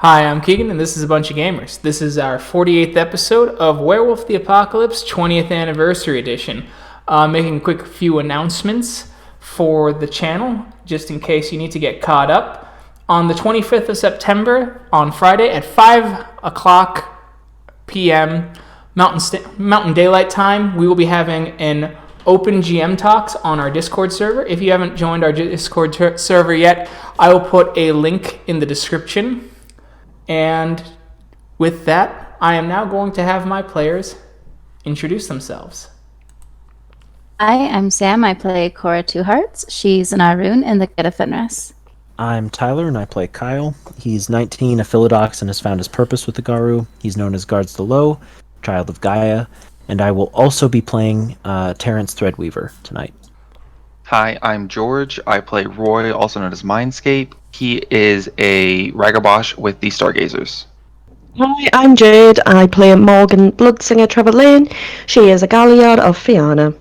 Hi, I'm Keegan, and this is A Bunch of Gamers. This is our 48th episode of Werewolf the Apocalypse 20th Anniversary Edition. Making a quick few announcements for the channel, just in case you need to get caught up. On the 25th of September, on Friday at 5 o'clock p.m. Mountain Daylight Time, we will be having an open GM talks on our Discord server. If you haven't joined our Discord server yet, I will put a link in the description. And with that, I am now going to have my players introduce themselves. Hi, I'm Sam. I play Cora Two-Hearts. She's an Arun in the Get of Fenris. I'm Tyler, and I play Kyle. He's 19, a Philodox, and has found his purpose with the Garou. He's known as Guards the Low, Child of Gaia, and I will also be playing Terrance Threadweaver tonight. Hi, I'm George. I play Roy, also known as Mindscape. He is a Ragabosh with the Stargazers. Hi, I'm Jade. I play Morgan Bloodsinger Trevelyan. She is a Galliard of Fianna.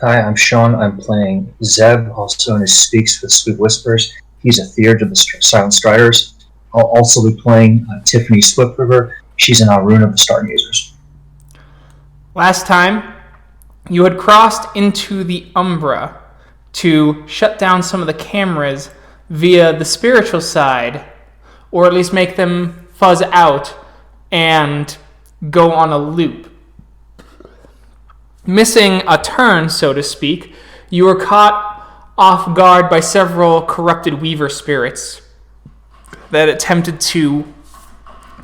Hi, I'm Sean. I'm playing Zeb, also known as Speaks with Sweet Whispers. He's a Theurge of the Silent Striders. I'll also be playing Tiffany Swift-River. She's an Arun of the Stargazers. Last time, you had crossed into the Umbra to shut down some of the cameras via the spiritual side, or at least make them fuzz out and go on a loop. Missing a turn, so to speak, you were caught off guard by several corrupted Weaver spirits that attempted to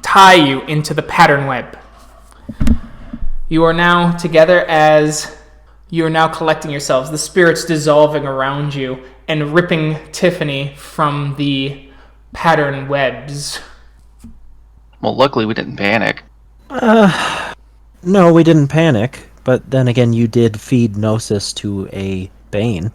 tie you into the pattern web. You are now together as you are now collecting yourselves, the spirits dissolving around you and ripping Tiffany from the pattern webs. Well, luckily we didn't panic. No, we didn't panic, but then again, you did feed Gnosis to a Bane.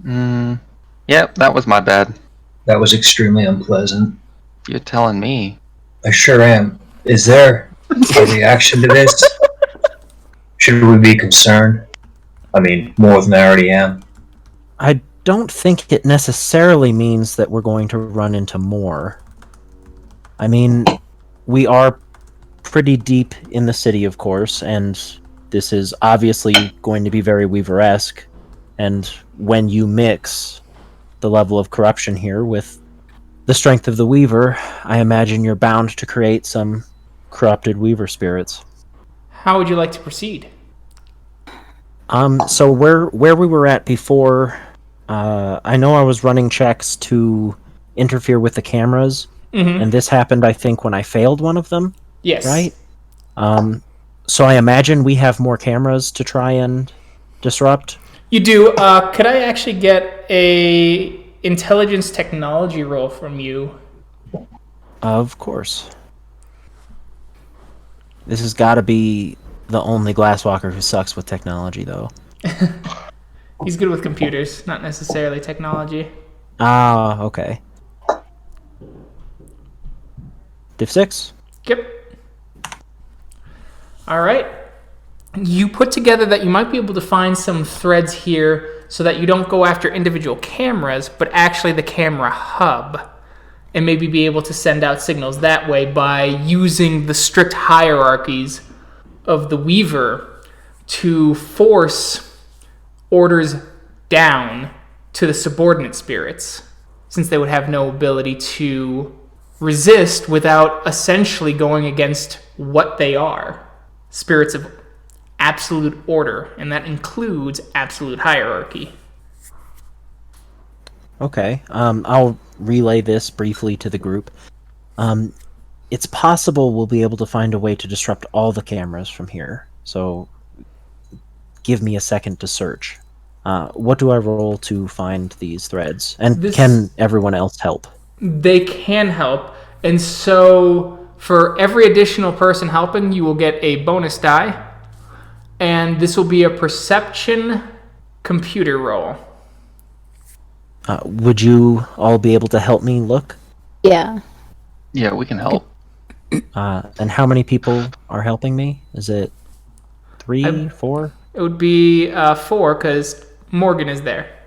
Yep, that was my bad. That was extremely unpleasant. You're telling me. I sure am. Is there a reaction to this? Should we be concerned? I mean, more than I already am. I don't think it necessarily means that we're going to run into more. I mean, we are pretty deep in the city, of course, and this is obviously going to be very Weaver-esque, and when you mix the level of corruption here with the strength of the Weaver, I imagine you're bound to create some corrupted Weaver spirits. How would you like to proceed? So where we were at before, I know I was running checks to interfere with the cameras, and this happened, I think, when I failed one of them. Yes. Right? So I imagine we have more cameras to try and disrupt? You do. Could I actually get a intelligence technology roll from you? Of course. This has got to be the only Glasswalker who sucks with technology, though. He's good with computers, not necessarily technology. Ah, okay. Div 6? Yep. Alright. You put together that you might be able to find some threads here so that you don't go after individual cameras, but actually the camera hub, and maybe be able to send out signals that way by using the strict hierarchies of the Weaver to force orders down to the subordinate spirits, since they would have no ability to resist without essentially going against what they are. Spirits of absolute order, and that includes absolute hierarchy. Okay, I'll relay this briefly to the group. It's possible we'll be able to find a way to disrupt all the cameras from here, so give me a second to search. What do I roll to find these threads? And can everyone else help? They can help, and so for every additional person helping, you will get a bonus die, and this will be a perception computer roll. Would you all be able to help me look? Yeah. Yeah, we can help. And how many people are helping me? Is it 3, 4? It would be 4, because Morgan is there.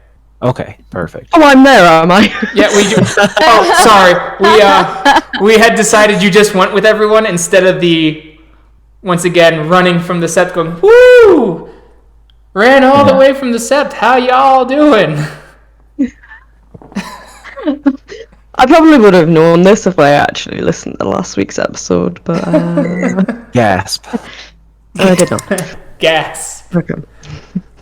Okay, perfect. Oh, I'm there, am I? Yeah, we do. Oh, sorry. We had decided you just went with everyone instead of once again, running from the sept going, woo! Ran all the way from the sept. How y'all doing? I probably would have known this if I actually listened to last week's episode, but Gasp. I did not. Gas. Okay.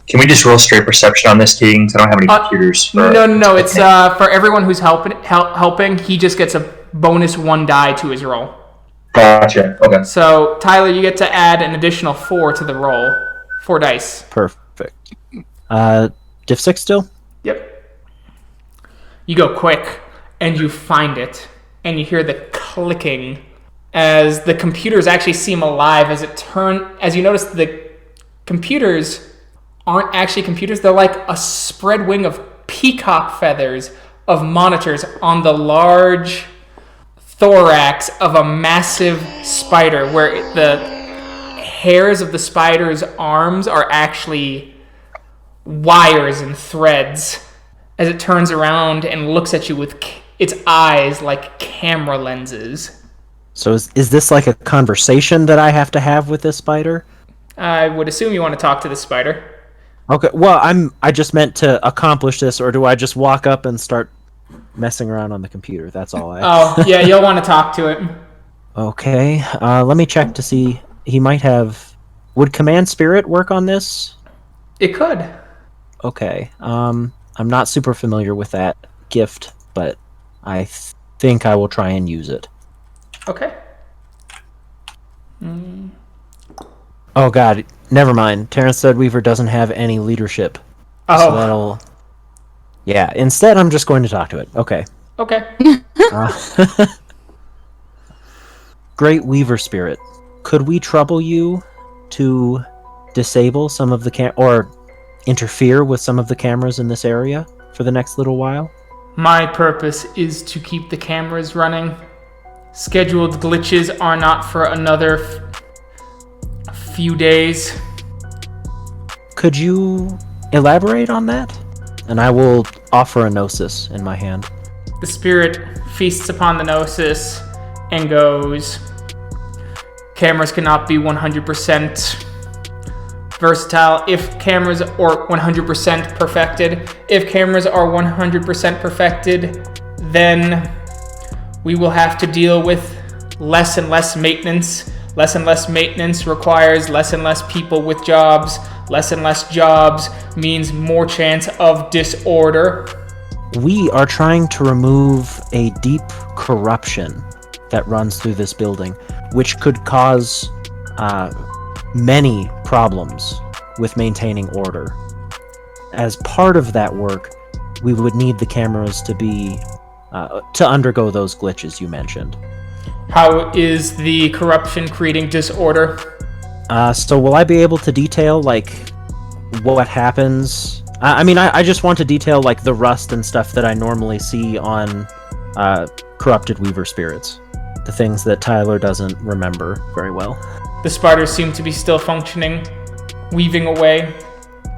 Can we just roll straight perception on this, Keegan? 'Cause I don't have any computers. No. It's for everyone who's helping. He just gets a bonus 1 die to his roll. Gotcha. Okay. So Tyler, you get to add an additional 4 to the roll. 4 dice. Perfect. Diff 6 still? Yep. You go quick, and you find it, and you hear the clicking as the computers actually seem alive. As you notice, the computers aren't actually computers. They're like a spread wing of peacock feathers of monitors on the large thorax of a massive spider, where the hairs of the spider's arms are actually wires and threads, as it turns around and looks at you with its eyes like camera lenses. So is this like a conversation that I have to have with this spider? I would assume you want to talk to the spider. Okay, well, I just meant to accomplish this, or do I just walk up and start messing around on the computer? That's all I... Oh, yeah, you'll want to talk to it. Okay, let me check to see. He might have... Would Command Spirit work on this? It could. Okay, I'm not super familiar with that gift, but I think I will try and use it. Okay. Oh god, never mind. Terrance said Weaver doesn't have any leadership. Oh. So that'll... Yeah, instead I'm just going to talk to it. Okay. Okay. Great Weaver Spirit, could we trouble you to disable some of the or interfere with some of the cameras in this area for the next little while? My purpose is to keep the cameras running. Scheduled glitches are not for another few days. Could you elaborate on that? And I will offer a gnosis in my hand. The spirit feasts upon the gnosis and goes, cameras cannot be 100% versatile if cameras are 100% perfected. If cameras are 100% perfected, then we will have to deal with less and less maintenance. Less and less maintenance requires less and less people with jobs. Less and less jobs means more chance of disorder. We are trying to remove a deep corruption that runs through this building, which could cause many problems with maintaining order. As part of that work, we would need the cameras to be to undergo those glitches you mentioned. How is the corruption creating disorder? So will I be able to detail, like, what happens? I just want to detail, like, the rust and stuff that I normally see on corrupted Weaver spirits. The things that Tyler doesn't remember very well. The spiders seem to be still functioning, weaving away.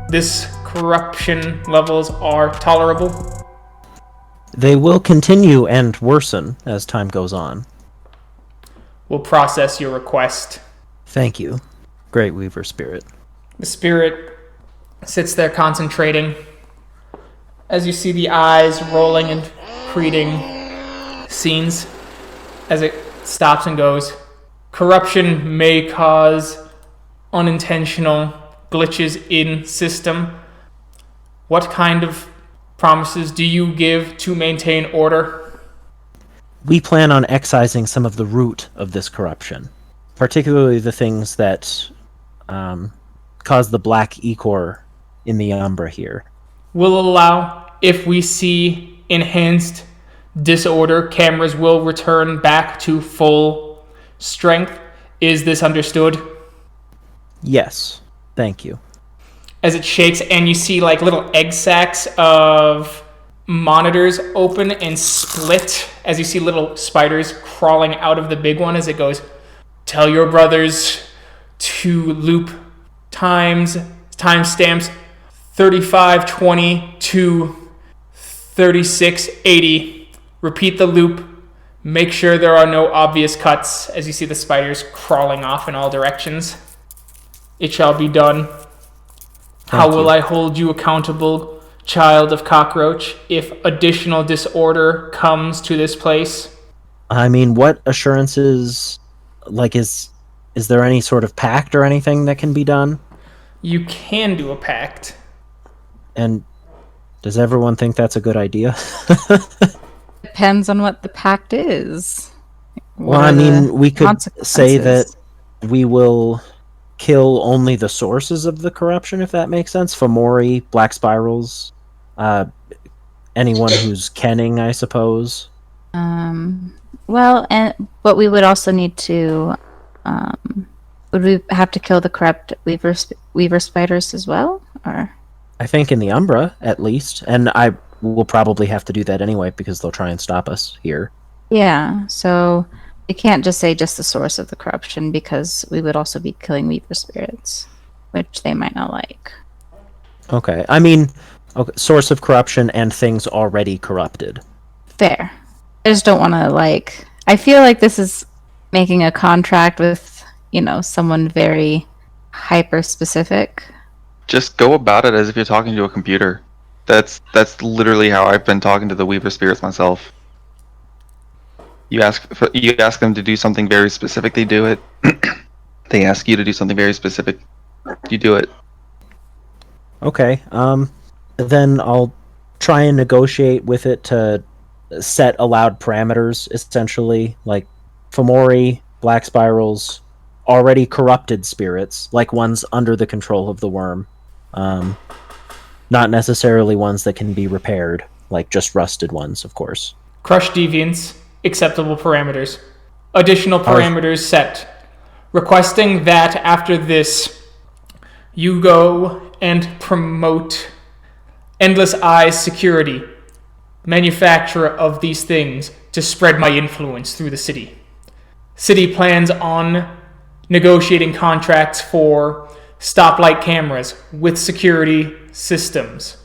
This corruption levels are tolerable. They will continue and worsen as time goes on. We'll process your request. Thank you, Great Weaver Spirit. The spirit sits there concentrating. As you see the eyes rolling and creating scenes, as it stops and goes, corruption may cause unintentional glitches in system. What kind of promises do you give to maintain order? We plan on excising some of the root of this corruption, particularly the things that cause the black ichor in the Umbra here. Will allow, if we see enhanced disorder, cameras will return back to full strength. Is this understood? Yes, thank you. As it shakes and you see like little egg sacs of monitors open and split as you see little spiders crawling out of the big one as it goes, tell your brothers to loop timestamps 3520 to 3680. Repeat the loop. Make sure there are no obvious cuts as you see the spiders crawling off in all directions. It shall be done. How will I hold you accountable, child of cockroach, if additional disorder comes to this place? I mean, what assurances, like, is there any sort of pact or anything that can be done? You can do a pact. And does everyone think that's a good idea? Depends on what the pact is. Well, I mean, we could say that we will kill only the sources of the corruption, if that makes sense. Fomori, Black Spirals, anyone who's kenning, I suppose. Well, but we would also need to. Would we have to kill the corrupt weaver spiders as well, or? I think in the Umbra, at least, and I will probably have to do that anyway because they'll try and stop us here. Yeah, so we can't just say just the source of the corruption because we would also be killing weaver spirits, which they might not like. Okay, I mean, source of corruption and things already corrupted. Fair. I just don't want to, I feel like this is making a contract with, someone very hyper-specific. Just go about it as if you're talking to a computer. That's literally how I've been talking to the Weaver spirits myself. You ask them to do something very specific, they do it. They ask you to do something very specific, you do it. Okay, then I'll try and negotiate with it to set allowed parameters, essentially, like Fomori, Black Spirals, already corrupted spirits, like ones under the control of the worm. Not necessarily ones that can be repaired, like just rusted ones, of course. Crush deviants, acceptable parameters. Additional parameters set. Requesting that after this, you go and promote Endless Eyes Security, manufacturer of these things, to spread my influence through the city. City plans on negotiating contracts for stoplight cameras with security systems.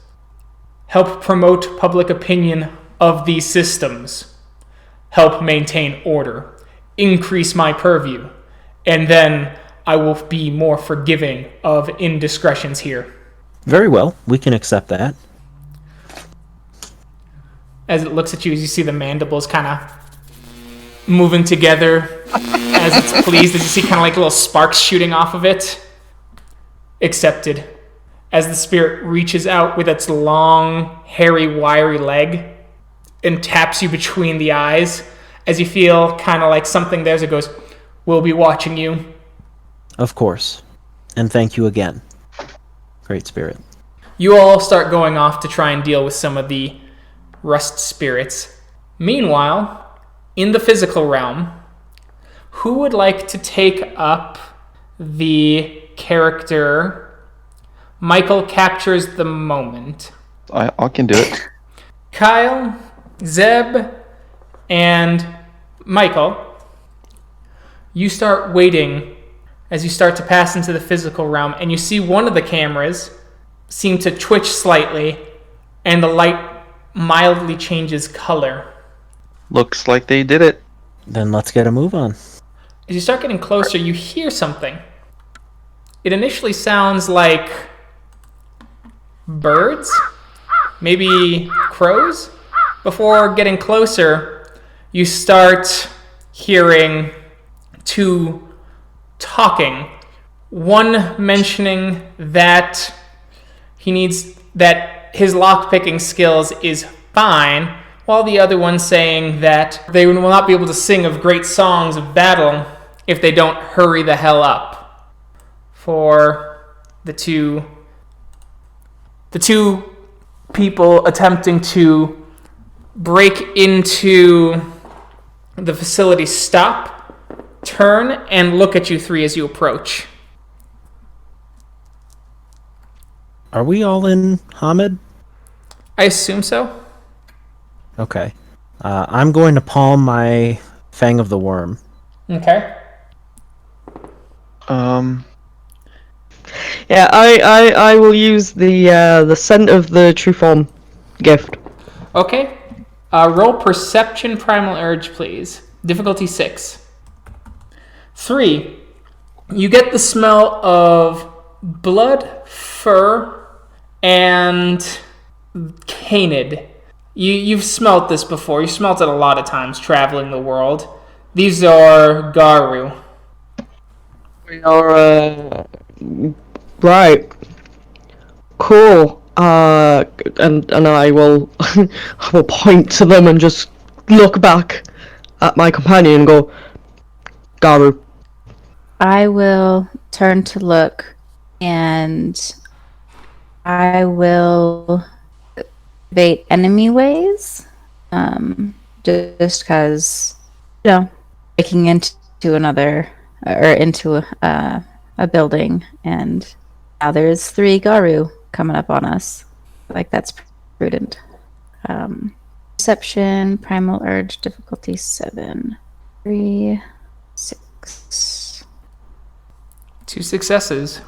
Help promote public opinion of these systems. Help maintain order. Increase my purview. And then I will be more forgiving of indiscretions here. Very well, we can accept that. As it looks at you, as you see the mandibles kind of moving together as it's pleased, as you see kind of like little sparks shooting off of it. Accepted. As the spirit reaches out with its long, hairy, wiry leg and taps you between the eyes, as you feel kind of like something there, as it goes, "We'll be watching you." Of course. And thank you again, Great Spirit. You all start going off to try and deal with some of the rust spirits. Meanwhile, in the physical realm, who would like to take up the character Michael Captures the Moment? I can do it. Kyle, Zeb, and Michael, you start waiting as you start to pass into the physical realm, and you see one of the cameras seem to twitch slightly, and the light mildly changes color. Looks like they did it. Then let's get a move on. As you start getting closer, you hear something. It initially sounds like birds, maybe crows. Before getting closer, you start hearing two talking. One mentioning that his lockpicking skills is fine, while the other one saying that they will not be able to sing of great songs of battle if they don't hurry the hell up. For the two people attempting to break into the facility stop, turn, and look at you three as you approach. Are we all in Hamid? I assume so. Okay. I'm going to palm my Fang of the Worm. Okay. Yeah, I will use the scent of the true form gift. Okay. Roll Perception Primal Urge, please. Difficulty 6. 3. You get the smell of blood, fur, and canid. You've smelt this before. You smelt it a lot of times traveling the world. These are Garou. We are, right. Cool. And I will, I will point to them and just look back at my companion and go, Garou. I will turn to look, and I will evade enemy ways. Just because, breaking into another or into a building, and now there's 3 Garou coming up on us. Like, that's prudent. Perception, Primal Urge, difficulty 7. 3, 6. 2 successes.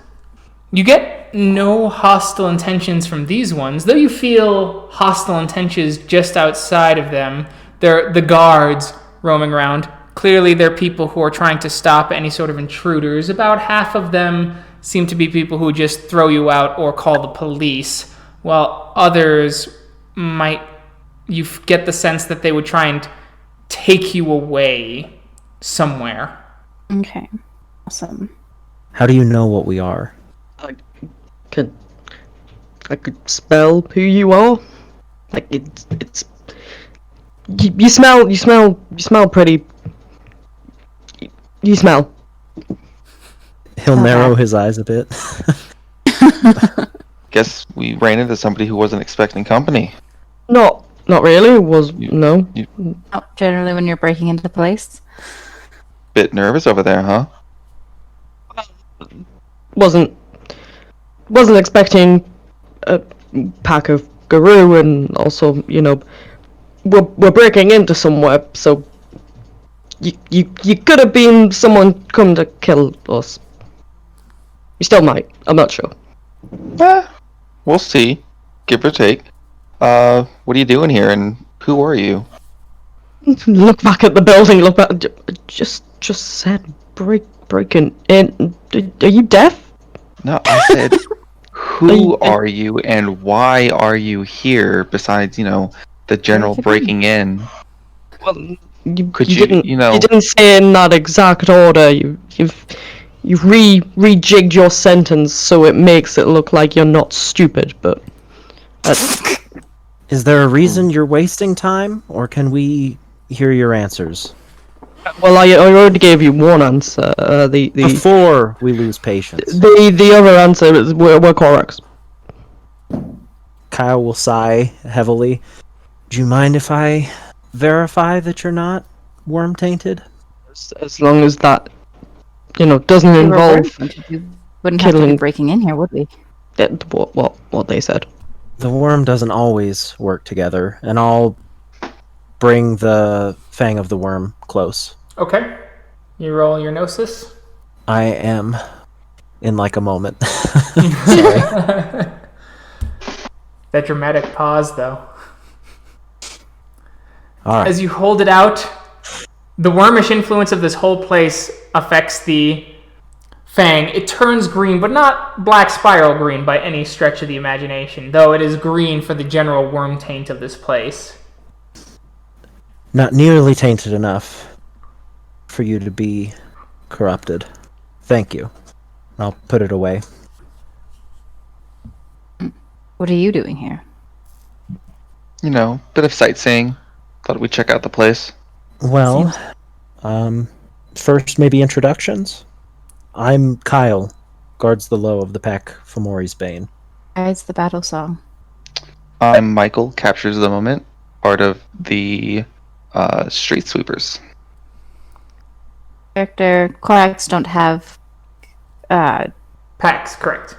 You get no hostile intentions from these ones, though you feel hostile intentions just outside of them. They're the guards roaming around. Clearly, they're people who are trying to stop any sort of intruders. About half of them seem to be people who just throw you out or call the police, while others you get the sense that they would try and take you away somewhere. Okay. Awesome. How do you know what we are? I could spell who you are. Like, it's you smell pretty. You smell. He'll narrow his eyes a bit. Guess we ran into somebody who wasn't expecting company. Not really. No. Oh, generally, when you're breaking into the place. Bit nervous over there, huh? Wasn't expecting a pack of Garou, and also, we're breaking into somewhere, so you could have been someone come to kill us. You still might. I'm not sure. We'll see. Give or take. What are you doing here, and who are you? Look back at the building. Look back. Just said breaking in. Are you deaf? No, I said, who are you, and why are you here? Besides, the general breaking in. Well, you didn't, you didn't say in that exact order. You've rejigged your sentence so it makes it look like you're not stupid. But Is there a reason you're wasting time, or can we hear your answers? well, I already gave you one answer. Before we lose patience. The other answer is we're correct. Kyle will sigh heavily. Do you mind if I verify that you're not worm-tainted? As long as that, doesn't involve We wouldn't have to be killing. breaking in here, would we? What they said. The worm doesn't always work together, and I'll bring the fang of the worm close. Okay. You roll your gnosis. I am in like a moment. Sorry. That dramatic pause, though. All right. As you hold it out, the wormish influence of this whole place affects the fang. It turns green, but not black spiral green by any stretch of the imagination, though it is green for the general worm taint of this place. Not nearly tainted enough for you to be corrupted. Thank you. I'll put it away. What are you doing here? Bit of sightseeing. Thought we'd check out the place. Well, first maybe introductions. I'm Kyle, guards the low of the pack Fomori's Bane. It's the battle song. I'm Michael, captures the moment, part of the street sweepers. Character Corax don't have. Pax, correct.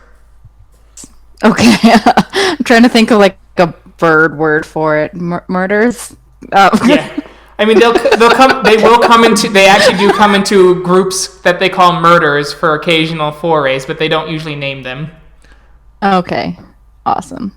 Okay, I'm trying to think of like a bird word for it. Murders. Oh. Yeah. I mean, they actually do come into groups that they call murders for occasional forays, but they don't usually name them. Okay, awesome.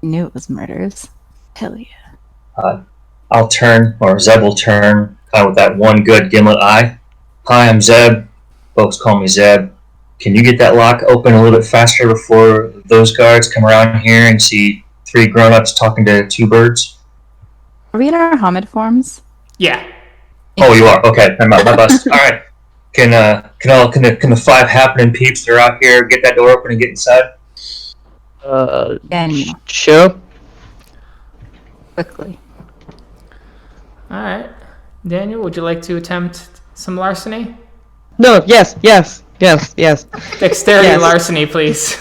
Knew it was murders. Hell yeah. I'll turn, or Zeb will turn, kind of with that one good gimlet eye. Hi, I'm Zeb. Folks call me Zeb. Can you get that lock open a little bit faster before those guards come around here and see 3 grown-ups talking to 2 birds? Are we in our Hamid forms? Yeah. Oh, you are? Okay, my bust. Alright. Can the 5 happening peeps that are out here get that door open and get inside? Daniel, Sure. quickly. All right. Daniel, would you like to attempt some larceny? No, yes. Dexterity Yes. larceny, please.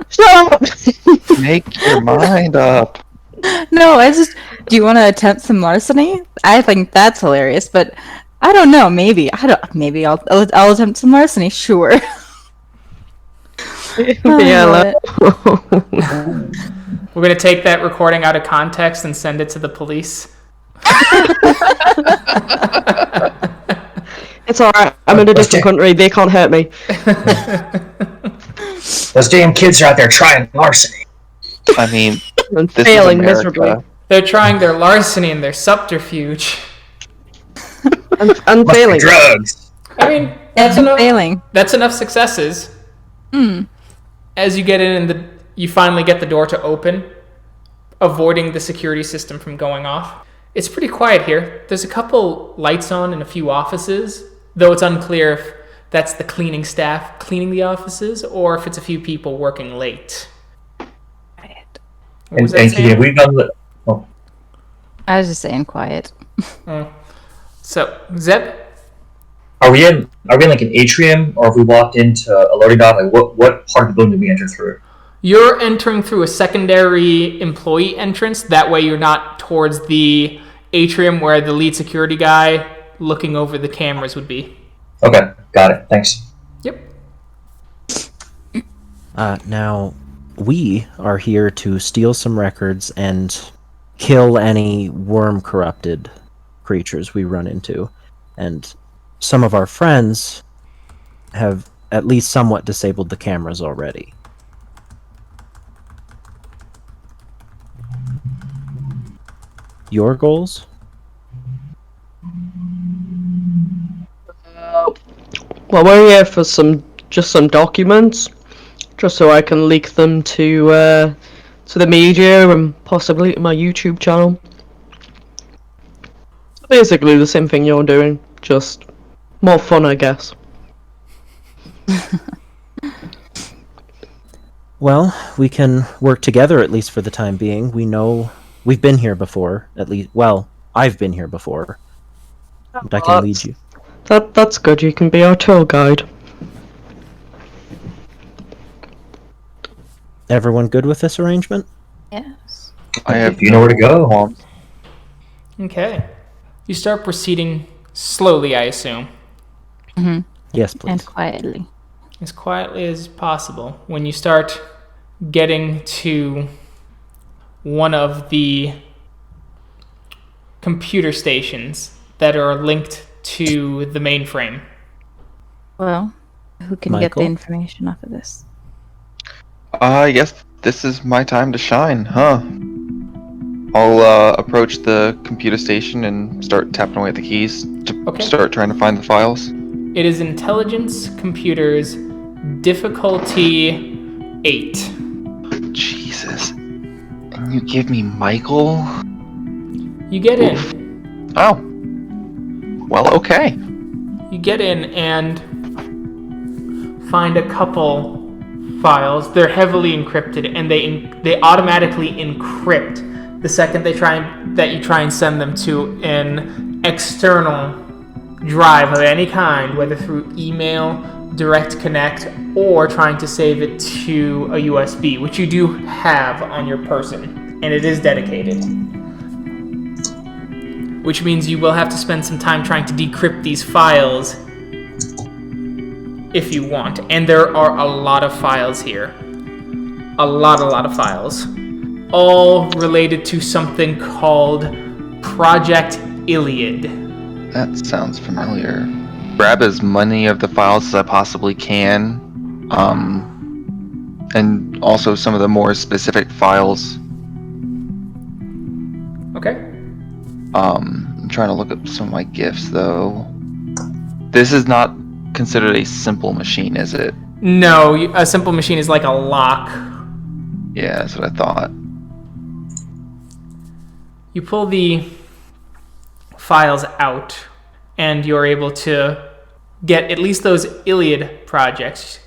Shut up! Make your mind up. No, do you want to attempt some larceny? I think that's hilarious, but I don't know, maybe. Maybe I'll attempt some larceny, sure. Yeah, We're going to take that recording out of context and send it to the police. it's alright. I'm in a different country. They can't hurt me. Those damn kids are out there trying larceny. I mean, I'm this failing is America. miserably. They're trying their larceny and their subterfuge. I'm Must be failing. drugs. I mean, that's enough. Failing. That's enough successes. As you get in and you finally get the door to open, avoiding the security system from going off. It's pretty quiet here. There's a couple lights on in a few offices, though it's unclear if that's the cleaning staff cleaning the offices or if it's a few people working late. What was that And saying? Keegan, we've done the. Oh, I was just saying quiet. So, Zeb, are we in like an atrium, or have we walked into a loading dock? Like what part of the building did we enter through? you're entering through a secondary employee entrance. That way you're not towards the atrium where the lead security guy looking over the cameras would be. Okay, got it. Thanks. Yep. Now, we are here to steal some records and kill any worm-corrupted creatures we run into. And some of our friends have at least somewhat disabled the cameras already. Your goals? Well, we're here for some documents, just so I can leak them to the media and possibly to my YouTube channel. Basically the same thing you're doing, just more fun, I guess. Well, we can work together at least for the time being. We know we've been here before, at least. Well, I've been here before. And I can lead you. That's good. You can be our tour guide. Everyone good with this arrangement? Yes. I have If you know where to go. Okay. You start proceeding slowly, I assume, Yes, please. And quietly. as quietly as possible. When you start getting to one of the computer stations that are linked to the mainframe. Well, who can get Michael? the information off of this? Yes, this is my time to shine, huh? I'll approach the computer station and start tapping away at the keys to Okay. start trying to find the files. It is Intelligence Computers difficulty 8. Jesus. And you give me Michael? You get in. Oh. Well, okay. You get in and find a couple files. They're heavily encrypted, and they automatically encrypt the second you try and send them to an external drive of any kind, whether through email, direct connect, or trying to save it to a USB, which you do have on your person, and it is dedicated. Which means you will have to spend some time trying to decrypt these files if you want. And there are a lot of files here. A lot of files. All related to something called Project Iliad. That sounds familiar. Grab as many of the files as I possibly can. and also some of the more specific files. Okay. I'm trying to look up some of my gifts though. This is not considered a simple machine, is it? No, a simple machine is like a lock. Yeah, that's what I thought. You pull the files out, and you're able to get at least those Iliad projects.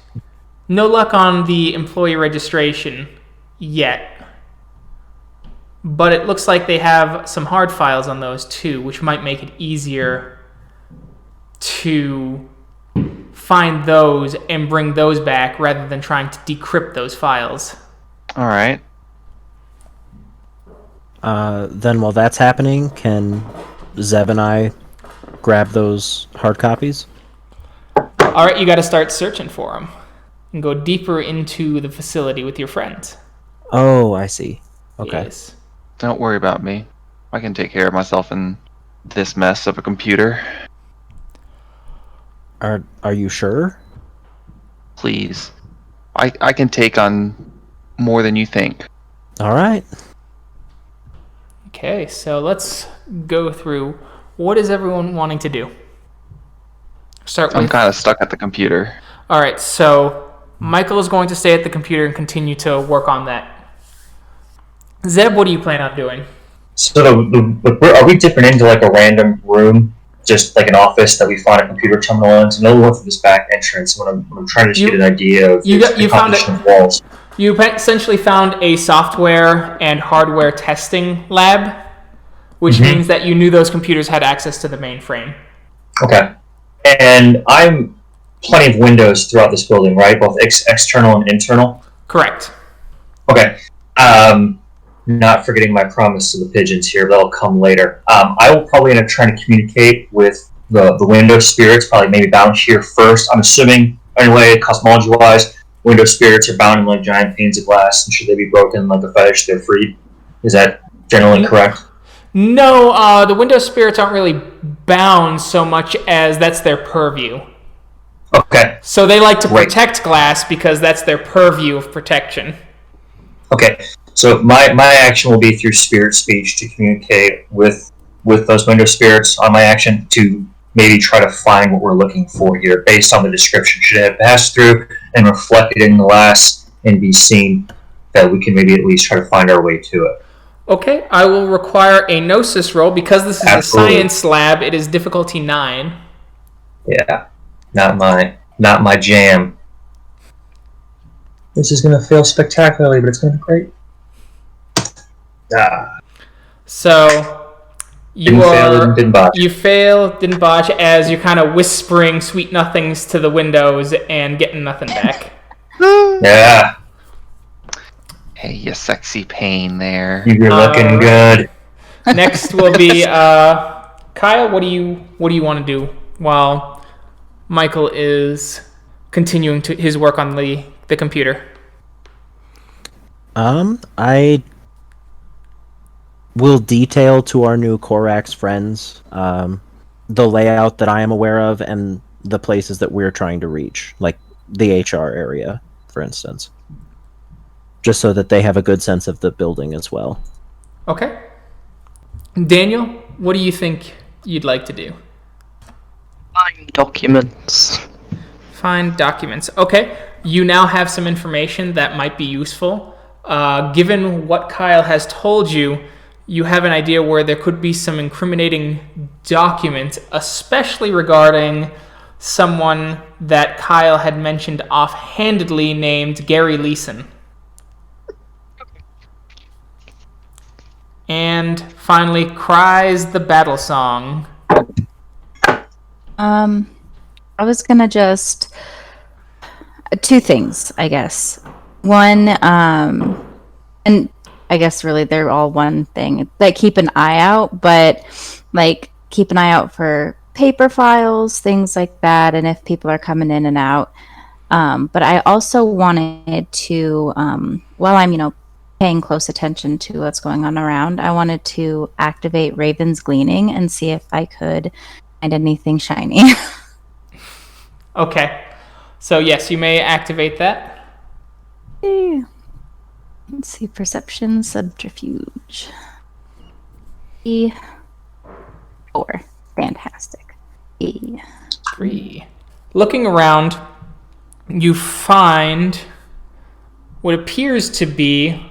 No luck on the employee registration yet, but it looks like they have some hard files on those too, which might make it easier to find those and bring those back rather than trying to decrypt those files. All right. Then while that's happening, can Zeb and I grab those hard copies? All right, you got to start searching for them and go deeper into the facility with your friends. Oh, I see. Okay. Yes. Don't worry about me. I can take care of myself in this mess of a computer. Are you sure? Please. I can take on more than you think. All right. Okay, so let's go through. What is everyone wanting to do? Start I'm with. kind of stuck at the computer. All right, so Michael is going to stay at the computer and continue to work on that. Zeb, what do you plan on doing? So are we dipping into like a random room, just like an office that we find a computer terminal in? So no one through this back entrance. When I'm trying to just get an idea of you the found composition of walls. You essentially found a software and hardware testing lab, which means that you knew those computers had access to the mainframe. Okay. And I'm plenty of windows throughout this building, right? Both external and internal? Correct. Okay. Not forgetting my promise to the pigeons here. That'll come later. I will probably end up trying to communicate with the window spirits, probably maybe bound here first. I'm assuming, anyway, cosmology-wise, window spirits are bound in like giant panes of glass, and should they be broken like a fetish, they're freed. Is that generally correct? No, the window spirits aren't really bound so much as that's their purview. Okay. So they like to protect glass because that's their purview of protection. Okay. So my action will be through spirit speech to communicate with those window spirits on my action to maybe try to find what we're looking for here based on the description. Should it pass through and reflected in the glass and be seen, that we can maybe at least try to find our way to it. Okay, I will require a Gnosis roll. Because this is Absolutely. a science lab, it is difficulty 9. Yeah. Not my jam. This is gonna fail spectacularly, but it's gonna be great. So Didn't fail, didn't botch. You fail, didn't botch, as you're kind of whispering sweet nothings to the windows and getting nothing back. Yeah. Hey, you sexy pain there. You're looking good. Next will be Kyle. What do you want to do while Michael is continuing to his work on the computer? I will detail to our new Korax friends the layout that I am aware of and the places that we're trying to reach, like the HR area, for instance. Just so that they have a good sense of the building as well. Okay. Daniel, what do you think you'd like to do? Find documents. Find documents. Okay. You now have some information that might be useful. Given what Kyle has told you, you have an idea where there could be some incriminating documents, especially regarding someone that Kyle had mentioned offhandedly named Gary Leeson. And finally, Cries the Battle Song. I was gonna just two things, I guess. One, and I guess really they're all one thing. Like keep an eye out, but like keep an eye out for paper files, things like that, and if people are coming in and out. But I also wanted to, while I'm, paying close attention to what's going on around, I wanted to activate Raven's Gleaning and see if I could find anything shiny. Okay. So yes, you may activate that. Okay. Let's see. Perception, subterfuge. 4. Fantastic. 3. Looking around, you find what appears to be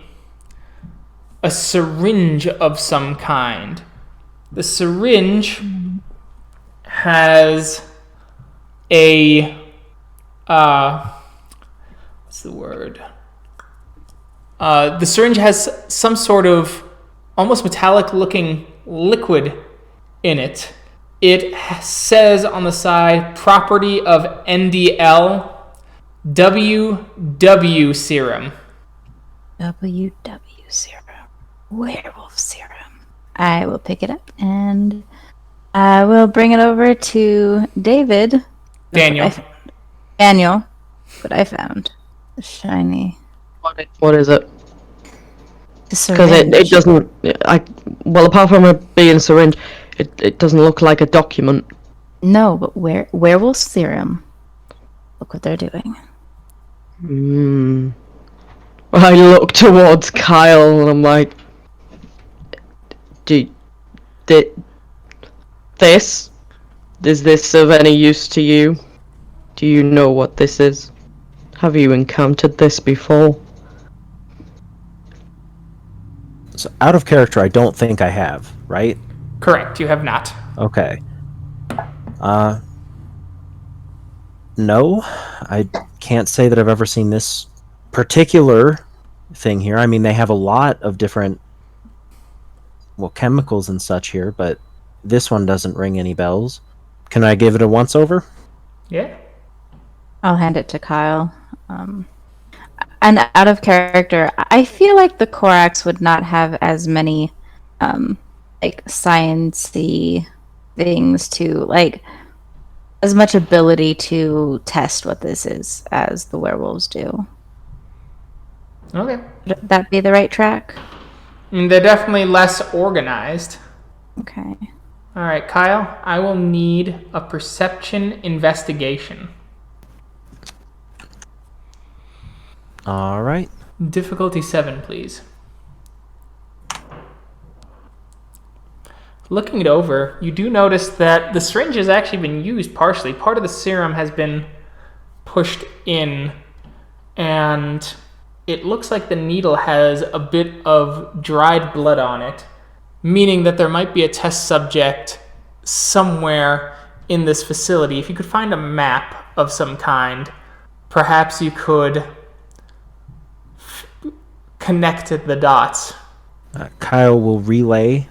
a syringe of some kind. The syringe has a what's the word? The syringe has some sort of almost metallic-looking liquid in it. It says on the side, property of NDL, WW serum. WW serum. Werewolf serum. I will pick it up and I will bring it over to David. Daniel. Daniel. What I found. The shiny. What is it? The Because syringe. it doesn't. Well, apart from it being a syringe, it doesn't look like a document. No, but werewolf serum. Look what they're doing. I look towards Kyle and I'm like, this? Is this of any use to you? Do you know what this is? Have you encountered this before? So out of character, I don't think I have, right? Correct, you have not. Okay. No, I can't say that I've ever seen this particular thing here. I mean, they have a lot of different, chemicals and such here, but this one doesn't ring any bells. Can I give it a once-over? Yeah. I'll hand it to Kyle. And out of character, I feel like the Korax would not have as many, science-y things to, as much ability to test what this is as the werewolves do. Okay. Would that be the right track? They're definitely less organized. Okay. All right, Kyle, I will need a perception investigation. All right. Difficulty 7, please. Looking it over, you do notice that the syringe has actually been used partially. Part of the serum has been pushed in, and it looks like the needle has a bit of dried blood on it, meaning that there might be a test subject somewhere in this facility. If you could find a map of some kind, perhaps you could connect the dots. Kyle will relay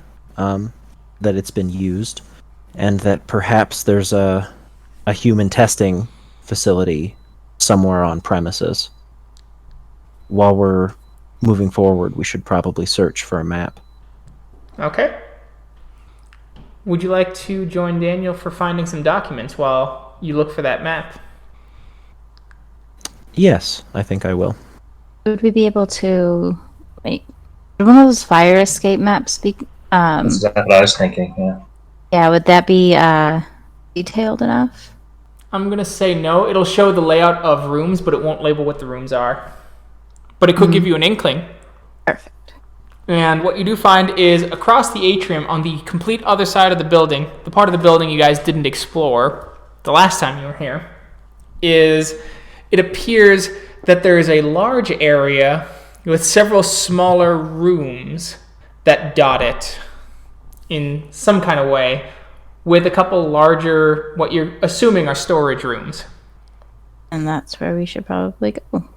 that it's been used, and that perhaps there's a human testing facility somewhere on premises. While we're moving forward, we should probably search for a map. Okay. Would you like to join Daniel for finding some documents while you look for that map? Yes, I think I will. Would we be able to, would one of those fire escape maps be, That's exactly what I was thinking, yeah. yeah, would that be, detailed enough? I'm going to say no. It'll show the layout of rooms, but it won't label what the rooms are. But it could give you an inkling. Perfect. And what you do find is across the atrium on the complete other side of the building, the part of the building you guys didn't explore the last time you were here, is it appears that there is a large area with several smaller rooms that dot it in some kind of way, with a couple larger, what you're assuming are storage rooms. And that's where we should probably go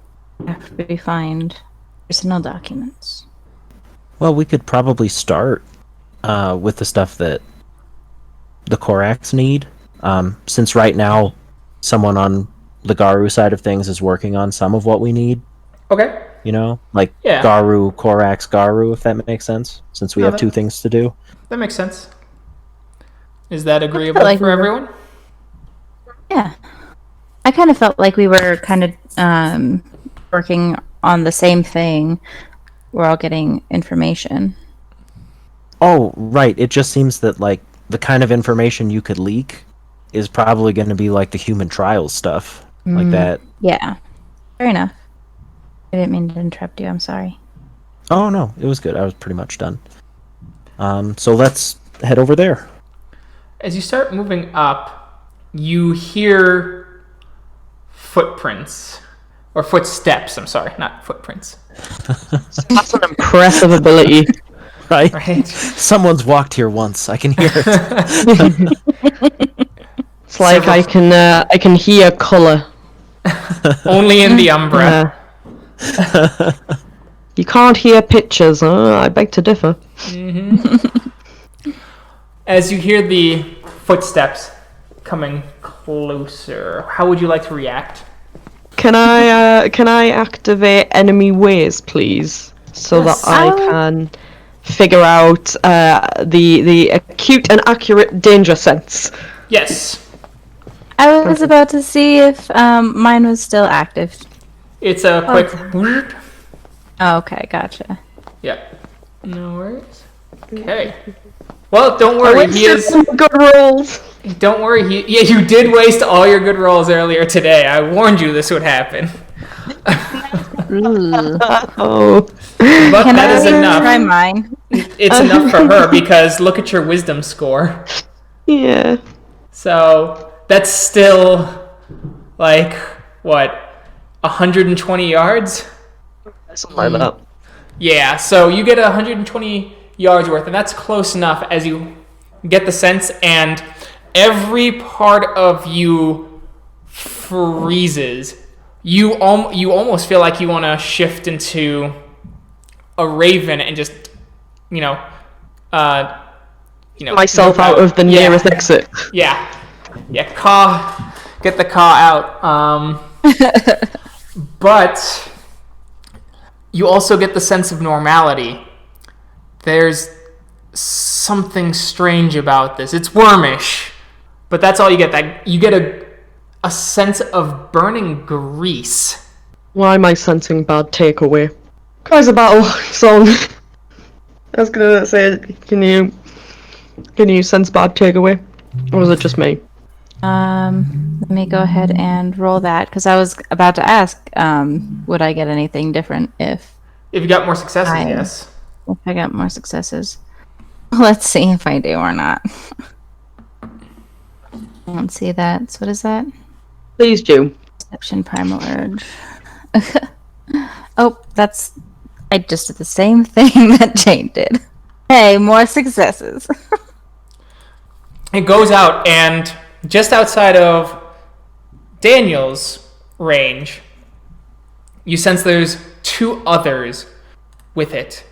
after we find personal documents. Well, we could probably start with the stuff that the Korax need, since right now someone on the Garou side of things is working on some of what we need. Okay. You know, like Yeah. Garou, Korax, Garou, if that makes sense, since we No, have that- two things to do. That makes sense. Is that agreeable like for we were- everyone? Yeah. I kind of felt like we were kind of working on the same thing. We're all getting information. Oh, right. It just seems that, like, the kind of information you could leak is probably going to be, like, the human trials stuff. Like that. Yeah. Fair enough. I didn't mean to interrupt you. I'm sorry. Oh no, it was good. I was pretty much done. So let's head over there. As you start moving up, you hear footprints. Or footsteps, I'm sorry, not footprints. That's an impressive ability. Right? Right? Someone's walked here once. I can hear it. It's like I can hear color. Only in the Umbra. You can't hear pictures. I beg to differ. As you hear the footsteps coming closer, how would you like to react? Can I activate enemy ways, please, so Yes. that I can figure out the acute and accurate danger sense? Yes. I was about to see if mine was still active. It's a quick... Oh, okay, gotcha. Yeah. No worries. Okay. Well, don't worry. He is... Good rolls. Don't worry. Yeah, you did waste all your good rolls earlier today. I warned you this would happen. Ooh. Oh. But Can that is I enough. try mine? It's enough for her because look at your wisdom score. Yeah. So that's still like what, 120 yards? Something like that. Yeah. So you get 120 yards worth, and that's close enough as you get the sense, and every part of you freezes. You almost feel like you want to shift into a raven and just, Myself out of the nearest exit. Yeah, get the car out. But you also get the sense of normality. There's something strange about this. It's wormish, but that's all you get. That you get a sense of burning grease. Why am I sensing bad takeaway? Kaiser Battle song. I was gonna say, can you sense bad takeaway, or was it just me? Let me go ahead and roll that because I was about to ask, would I get anything different if If you got more successes, I- yes. I got more successes? Let's see if I do or not. I don't see that. So what is that? Please do. Perception, primal urge. Oh, I just did the same thing that Jade did. Hey, more successes. It goes out, and just outside of Daniel's range, you sense there's two others with it.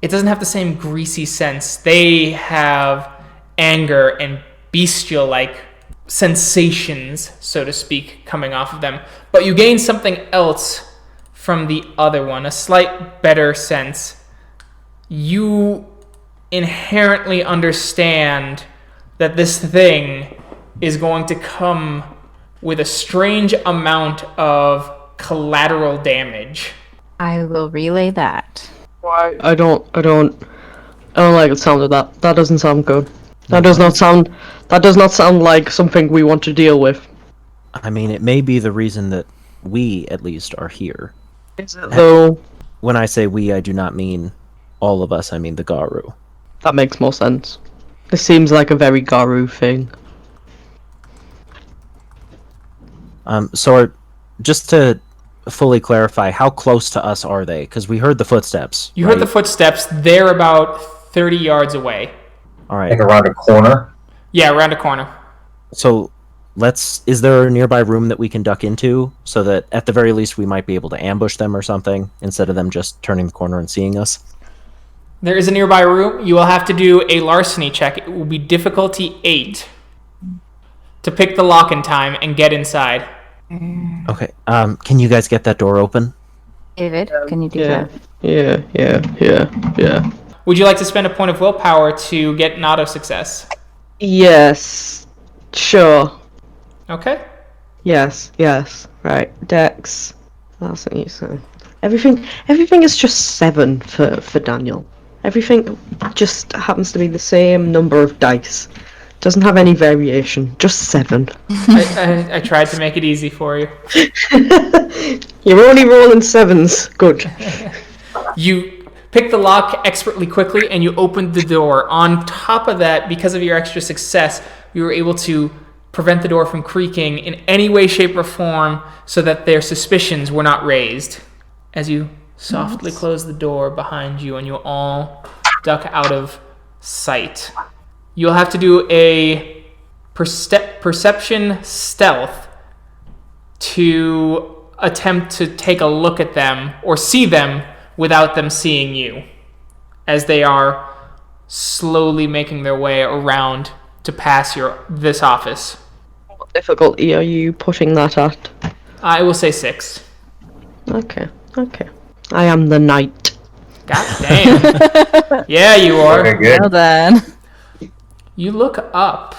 It doesn't have the same greasy sense. They have anger and bestial-like sensations, so to speak, coming off of them. But you gain something else from the other one, a slight better sense. You inherently understand that this thing is going to come with a strange amount of collateral damage. I will relay that. Why? I don't like the sound of that. That doesn't sound good. That does not sound like something we want to deal with. I mean, it may be the reason that we, at least, are here. Is it though? When I say we, I do not mean all of us. I mean the Garou. That makes more sense. This seems like a very Garou thing. So just to fully clarify, how close to us are they? Because we heard the footsteps. You heard the footsteps. They're about 30 yards away. All right. Like around a corner. Yeah, around a corner. So is there a nearby room that we can duck into so that at the very least we might be able to ambush them or something instead of them just turning the corner and seeing us? There is a nearby room. You will have to do a larceny check. It will be difficulty 8 to pick the lock in time and get inside. Okay. Can you guys get that door open? David, can you do Yeah. that? Yeah. Would you like to spend a point of willpower to get an auto success? Yes. Sure. Okay. Yes. Right. Dex. That's what you say. Everything is just 7 for Daniel. Everything just happens to be the same number of dice. Doesn't have any variation. Just 7. I tried to make it easy for you. You're only rolling 7s. Good. You pick the lock expertly quickly, and you opened the door. On top of that, because of your extra success, you were able to prevent the door from creaking in any way, shape, or form so that their suspicions were not raised. As you softly close the door behind you and you all duck out of sight. You'll have to do a perception stealth to attempt to take a look at them or see them without them seeing you, as they are slowly making their way around to pass this office. What difficulty are you putting that at? I will say 6. Okay. I am the knight. God damn. Yeah, you are. Okay, good. Well done. You look up,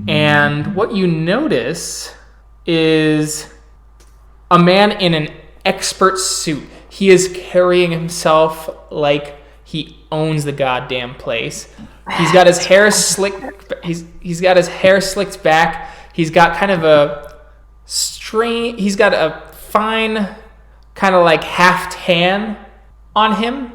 and what you notice is a man in an expert suit. He is carrying himself like he owns the goddamn place. He's got his hair slicked. He's got his hair slicked back. He's got kind of a He's got a fine, kind of like half tan on him.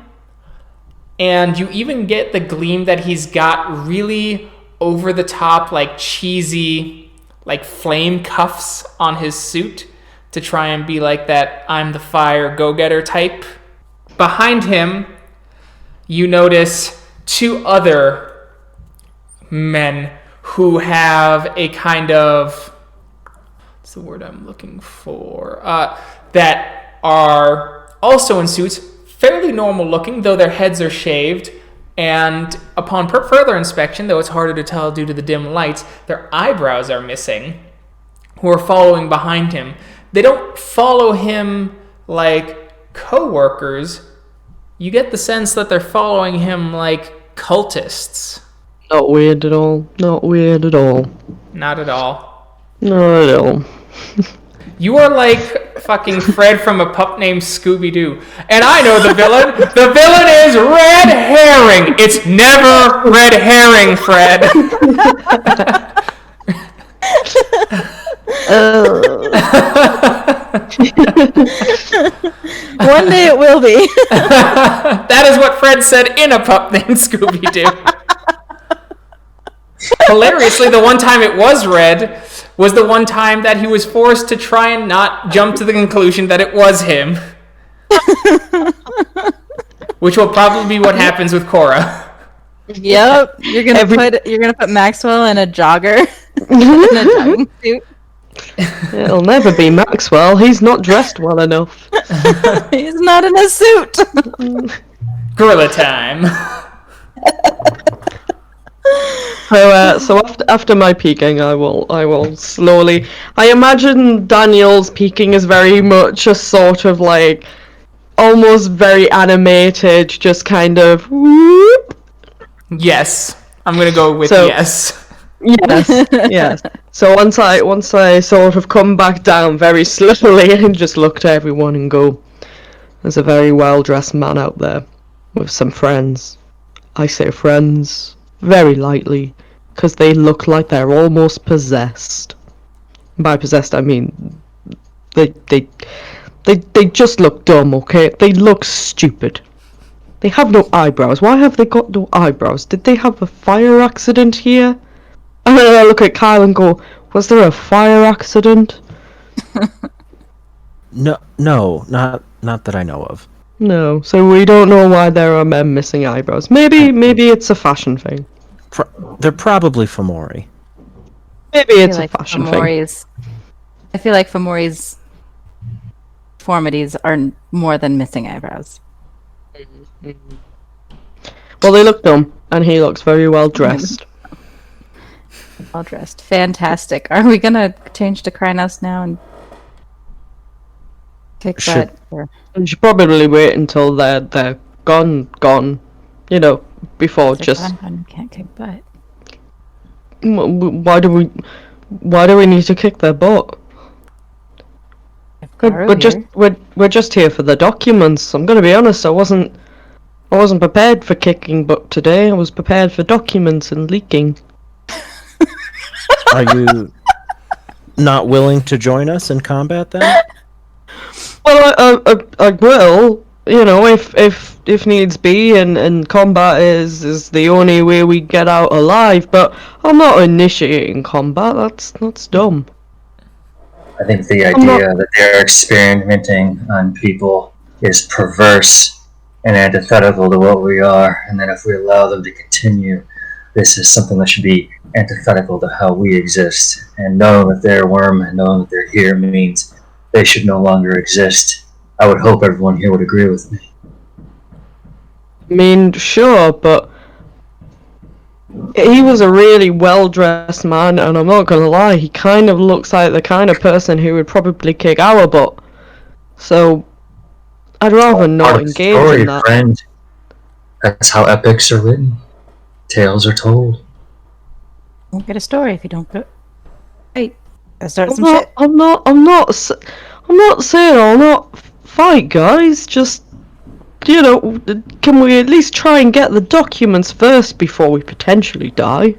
And you even get the gleam that he's got really over the top, like cheesy, like flame cuffs on his suit to try and be like that I'm the fire go-getter type. Behind him, you notice 2 other men who have a kind of, what's the word I'm looking for? That are also in suits, fairly normal looking, though their heads are shaved. And upon further inspection, though it's harder to tell due to the dim lights, their eyebrows are missing, who are following behind him. They don't follow him like co-workers. You get the sense that they're following him like cultists. Not weird at all. Not weird at all. Not at all. Not at all. You are like fucking Fred from A Pup Named Scooby-Doo. And I know the villain. The villain is Red Herring. It's never Red Herring, Fred. One day it will be. That is what Fred said in A Pup Named Scooby-Doo. Hilariously, the one time it was red was the one time that he was forced to try and not jump to the conclusion that it was him. Which will probably be what happens with Cora. Yep. You're gonna put Maxwell in a jogger. In a jogging suit. It'll never be Maxwell. He's not dressed well enough. He's not in a suit. Gorilla time. So after my peeking, I will slowly. I imagine Daniel's peeking is very much a sort of like, almost very animated, just kind of whoop. Yes. I'm gonna go with So- yes. Yes, yes. So once I sort of come back down very slowly and just look to everyone and go, there's a very well-dressed man out there with some friends. I say friends very lightly, because they look like they're almost possessed. By possessed, I mean they just look dumb, okay? They look stupid. They have no eyebrows. Why have they got no eyebrows? Did they have a fire accident here? And then I look at Kyle and go, was there a fire accident? No, not that I know of. No, so we don't know why there are men missing eyebrows. Maybe it's a fashion thing. They're probably Fomori. Maybe it's a fashion thing. I feel like Fomori's deformities are more than missing eyebrows. Well, they look dumb, and he looks very well dressed. Well dressed. Fantastic. Are we gonna change to Krynos now and kick Sure. butt? Or... You should probably wait until they're gone. You know, before just. Can't kick butt. Why do we need to kick their butt? We're just here for the documents. I'm gonna be honest. I wasn't prepared for kicking butt today. I was prepared for documents and leaking. Are you not willing to join us in combat then? Well, I will. You know, if needs be, and combat is the only way we get out alive. But I'm not initiating combat. That's dumb. I think the I'm not- idea that they're experimenting on people is perverse and antithetical to what we are, and that if we allow them to continue, this is something that should be antithetical to how we exist. And knowing that they're a worm and knowing that they're here means they should no longer exist. I would hope everyone here would agree with me. I mean, sure, but he was a really well-dressed man, and I'm not gonna lie, he kind of looks like the kind of person who would probably kick our butt. So, I'd rather not Part of the engage story, in that. friend. That's how epics are written. Tales are told. Won't get a story if you don't go. Hey, gotta start I'm some not, shit. I'm not saying I'll not fight, guys. Just, you know, can we at least try and get the documents first before we potentially die?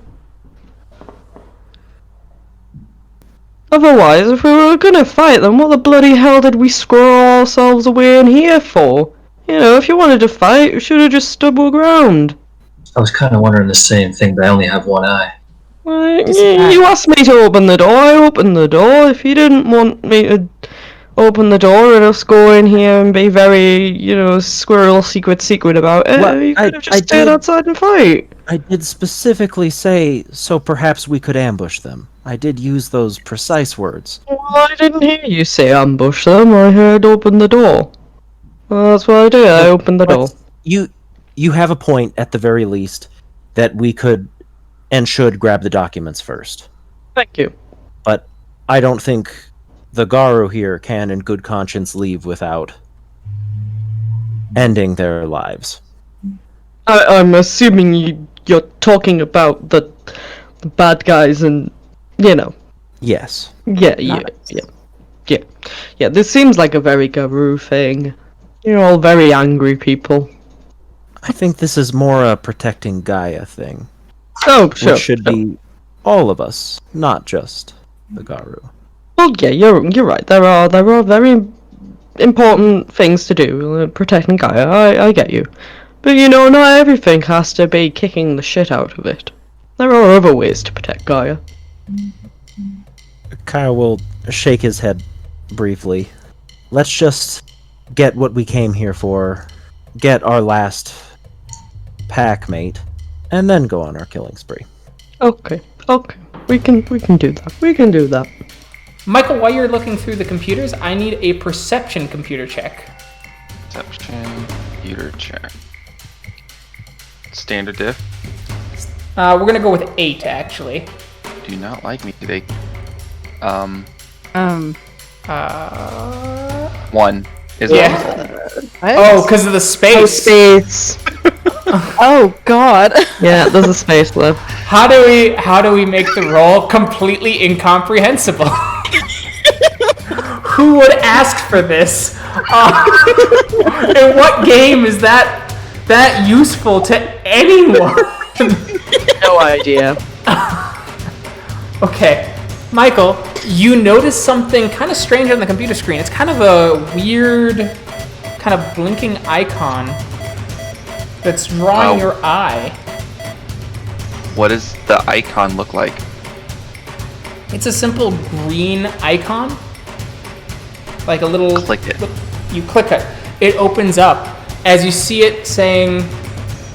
Otherwise, if we were gonna fight, then what the bloody hell did we squirrel ourselves away in here for? You know, if you wanted to fight, you should have just stood your ground. I was kind of wondering the same thing, but I only have one eye. Well, you asked me to open the door, I opened the door. If you didn't want me to open the door and us go in here and be very, you know, squirrel secret about it, Well, you could have just I stayed did- outside and fight. I did specifically say, so perhaps we could ambush them. I did use those precise words. Well, I didn't hear you say ambush them, I heard open the door. Well, that's what I did, I opened the door. You have a point, at the very least, that we could and should grab the documents first. Thank you. But I don't think the Garou here can in good conscience leave without ending their lives. I'm assuming you're talking about the bad guys and, you know. Yes. Yeah, Nice. yeah. This seems like a very Garou thing. You're all very angry people. I think this is more a protecting Gaia thing. Oh, sure. Which should be all of us, not just the Garou. Well, yeah, you're right. There are very important things to do. Protecting Gaia, I get you. But you know, not everything has to be kicking the shit out of it. There are other ways to protect Gaia. Kyle will shake his head briefly. Let's just get what we came here for, get our last pack mate, and then go on our killing spree. Okay. We can do that. We can do that. Michael, while you're looking through the computers, I need a perception computer check. Perception, computer check. Standard diff. We're gonna go with 8, actually. Do not like me today. One is Yeah. What? Oh, because of the space. Space. Oh God. Yeah, there's a space left. How do we make the roll completely incomprehensible? Who would ask for this? In what game is that useful to anyone? No idea. Okay, Michael, you notice something kind of strange on the computer screen. It's kind of a weird, kind of blinking icon that's drawing Oh. your eye. What does the icon look like? It's a simple green icon, like a little. Click it. You click it. It opens up. As you see it saying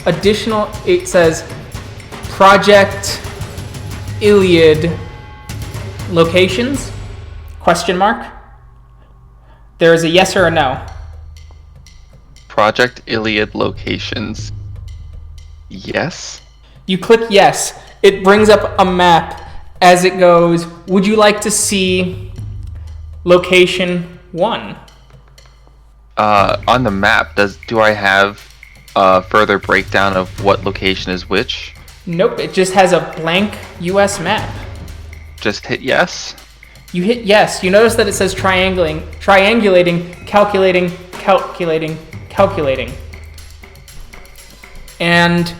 additional, it says Project Iliad locations? Question mark. There is a yes or a no. Project Iliad locations. Yes. You click yes. It brings up a map as it goes. Would you like to see location 1? On the map, do I have a further breakdown of what location is which? Nope, it just has a blank US map. Just hit yes. You hit yes. You notice that it says triangulating, calculating. And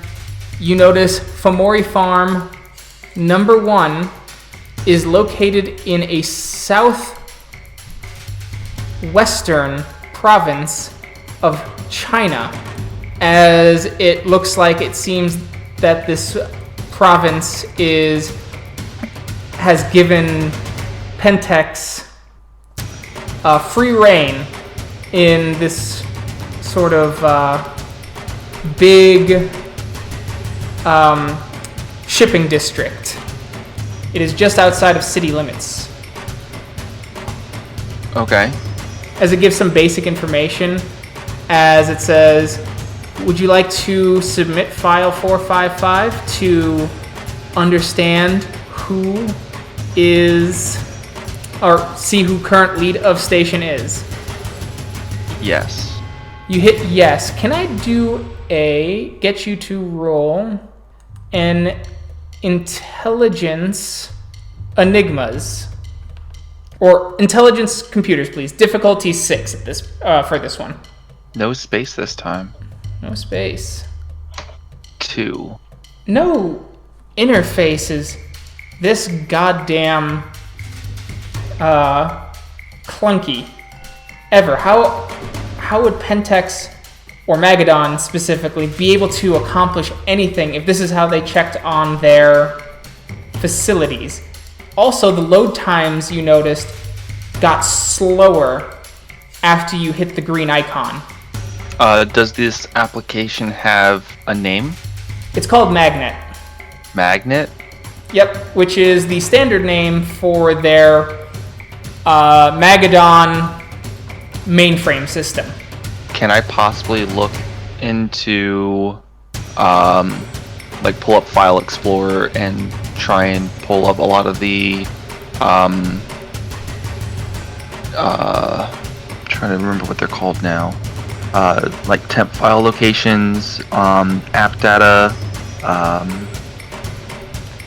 you notice Fomori Farm number 1 is located in a southwestern province of China, as it looks like it seems that this province has given Pentex free reign in this sort of big shipping district. It is just outside of city limits. Okay. As it gives some basic information, as it says, would you like to submit file 455 to understand who is, or see who current lead of station is? Yes. You hit yes. Can I get you to roll an intelligence enigmas? Or intelligence computers, please. Difficulty 6 at this for this one. No space this time. No space. 2. No interfaces. This goddamn clunky ever. How would Pentex or Magadon specifically be able to accomplish anything if this is how they checked on their facilities? Also, the load times, you noticed, got slower after you hit the green icon. Does this application have a name? It's called Magnet. Magnet? Yep, which is the standard name for their Magadon mainframe system. Can I possibly look into, pull up File Explorer and try and pull up a lot of the, trying to remember what they're called now. Like temp file locations, app data,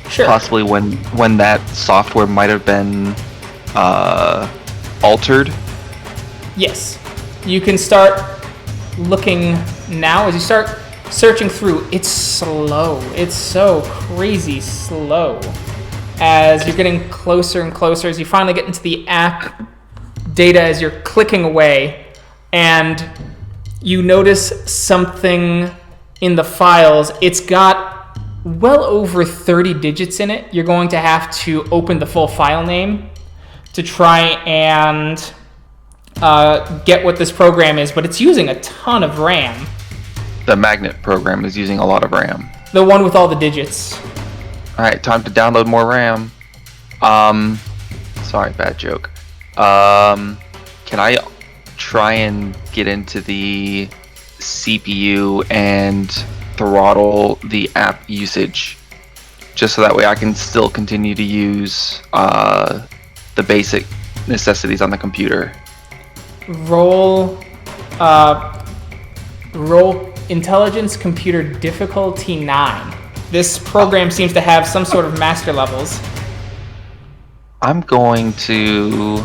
Sure. possibly when that software might have been altered. Yes. You can start looking now. As you start searching through, it's slow. It's so crazy slow. As you're getting closer and closer, as you finally get into the app data, as you're clicking away, and you notice something in the files. It's got well over 30 digits in it. You're going to have to open the full file name to try and get what this program is, but it's using a ton of RAM. The Magnet program is using a lot of RAM. The one with all the digits. Alright, time to download more RAM. Sorry, bad joke. Can I try and get into the CPU and throttle the app usage? Just so that way I can still continue to use the basic necessities on the computer. Roll intelligence computer difficulty 9. This program seems to have some sort of master levels. I'm going to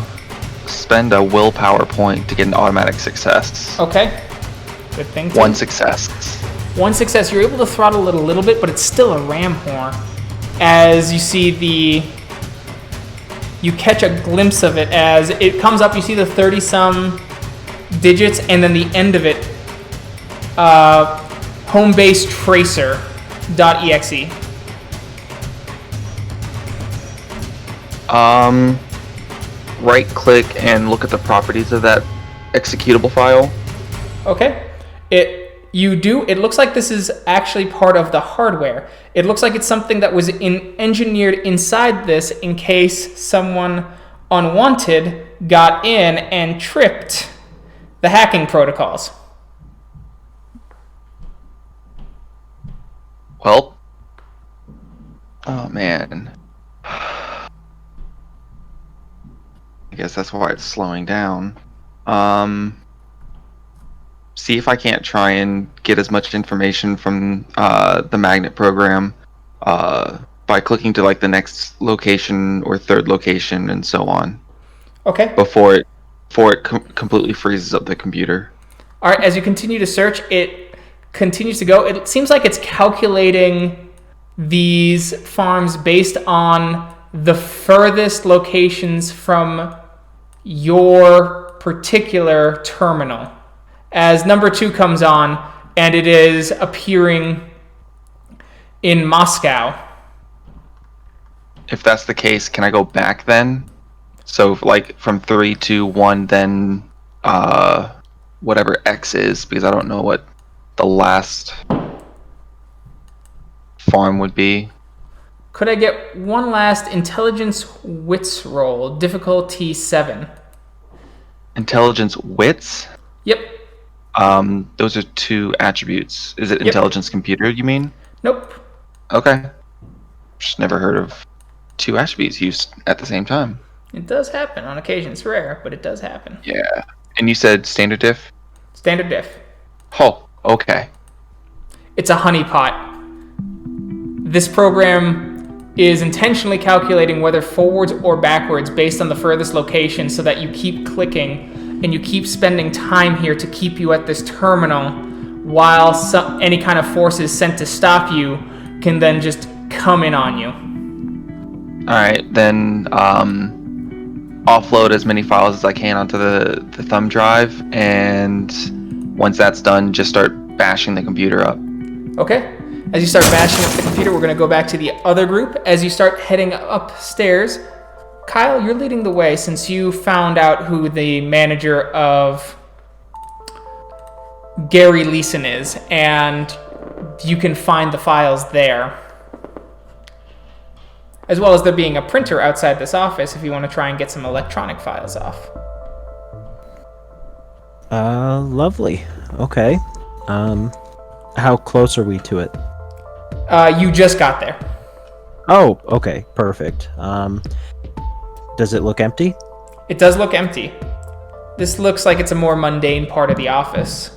spend a willpower point to get an automatic success. Okay. Good thing to. One success. One success. You're able to throttle it a little bit, but it's still a ram whore. As you see you catch a glimpse of it as it comes up. You see the 30-some digits, and then the end of it, homebase tracer.exe. Right click and look at the properties of that executable file. Okay. It looks like this is actually part of the hardware. It looks like it's something that was engineered inside this in case someone unwanted got in and tripped the hacking protocols. Well, oh man. I guess that's why it's slowing down. See if I can't try and get as much information from the Magnet program by clicking to like the next location or third location and so on. Okay. Before it completely freezes up the computer. All right. As you continue to search, it continues to go. It seems like it's calculating these farms based on the furthest locations from your particular terminal. As number 2 comes on, and it is appearing in Moscow. If that's the case, can I go back then? So, like, from 3 to 1, then whatever X is, because I don't know what the last farm would be. Could I get one last intelligence wits roll, difficulty 7? Intelligence wits? Yep. Those are 2 attributes. Is it intelligence computer, you mean? Nope. Okay. Just never heard of 2 attributes used at the same time. It does happen on occasion. It's rare, but it does happen. Yeah. And you said standard diff? Standard diff. Oh, okay. It's a honeypot. This program is intentionally calculating whether forwards or backwards based on the furthest location so that you keep clicking and you keep spending time here to keep you at this terminal while any kind of forces sent to stop you can then just come in on you. Alright, then offload as many files as I can onto the thumb drive, and once that's done, just start bashing the computer up. Okay. As you start bashing up the computer, we're going to go back to the other group. As you start heading upstairs, Kyle, you're leading the way since you found out who the manager of Garou Nation is, and you can find the files there. As well as there being a printer outside this office if you want to try and get some electronic files off. Lovely. Okay. How close are we to it? You just got there. Oh, okay. Perfect. Does it look empty? It does look empty. This looks like it's a more mundane part of the office.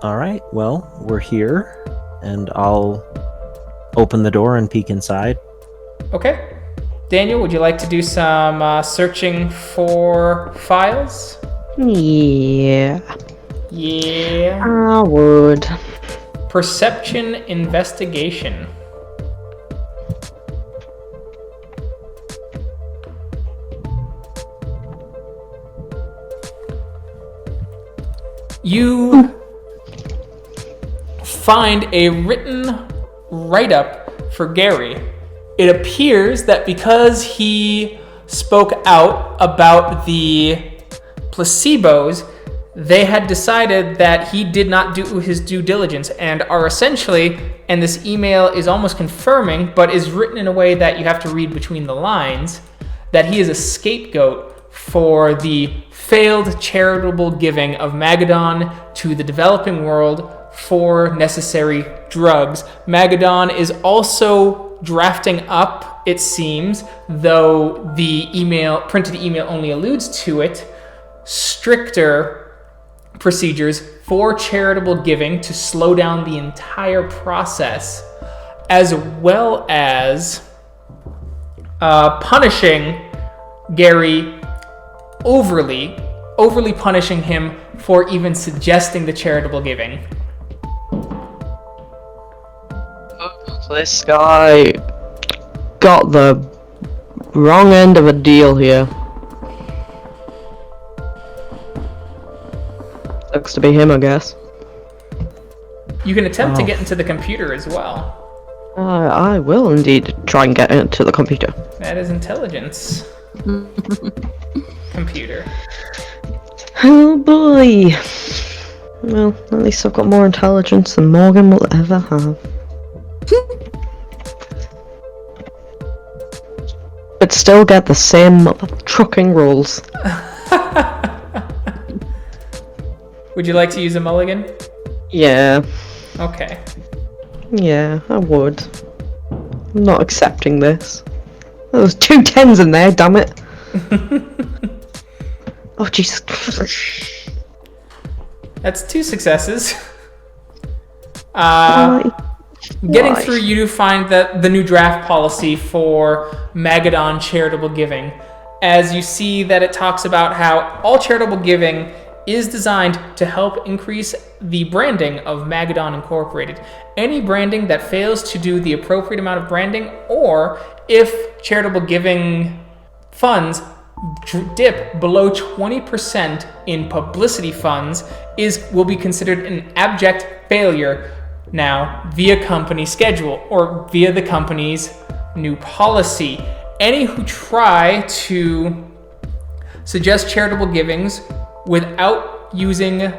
All right. Well, we're here, and I'll open the door and peek inside. Okay. Daniel, would you like to do some searching for files? Yeah. Yeah. I would. Perception investigation. You find a written write-up for Gary. It appears that because he spoke out about the placebos, they had decided that he did not do his due diligence and are essentially, and this email is almost confirming, but is written in a way that you have to read between the lines, that he is a scapegoat for the failed charitable giving of Magadon to the developing world for necessary drugs. Magadon is also drafting up, it seems, though the printed email only alludes to it, stricter procedures for charitable giving to slow down the entire process, as well as punishing Gary overly punishing him for even suggesting the charitable giving. This guy got the wrong end of a deal here. Looks to be him, I guess. You can attempt to get into the computer as well. I will indeed try and get into the computer. That is intelligence. Computer. Oh boy. Well, at least I've got more intelligence than Morgan will ever have. But still get the same trucking rolls. Would you like to use a mulligan? Yeah. Okay. Yeah, I would. I'm not accepting this. There was 2 10s in there, damn it. Oh, Jesus. That's 2 successes. Why? Getting through, you do find that the new draft policy for Magadon charitable giving, as you see that it talks about how all charitable giving is designed to help increase the branding of Magadon Incorporated. Any branding that fails to do the appropriate amount of branding, or if charitable giving funds dip below 20% in publicity funds, will be considered an abject failure now via company schedule or via the company's new policy. Any who try to suggest charitable givings without using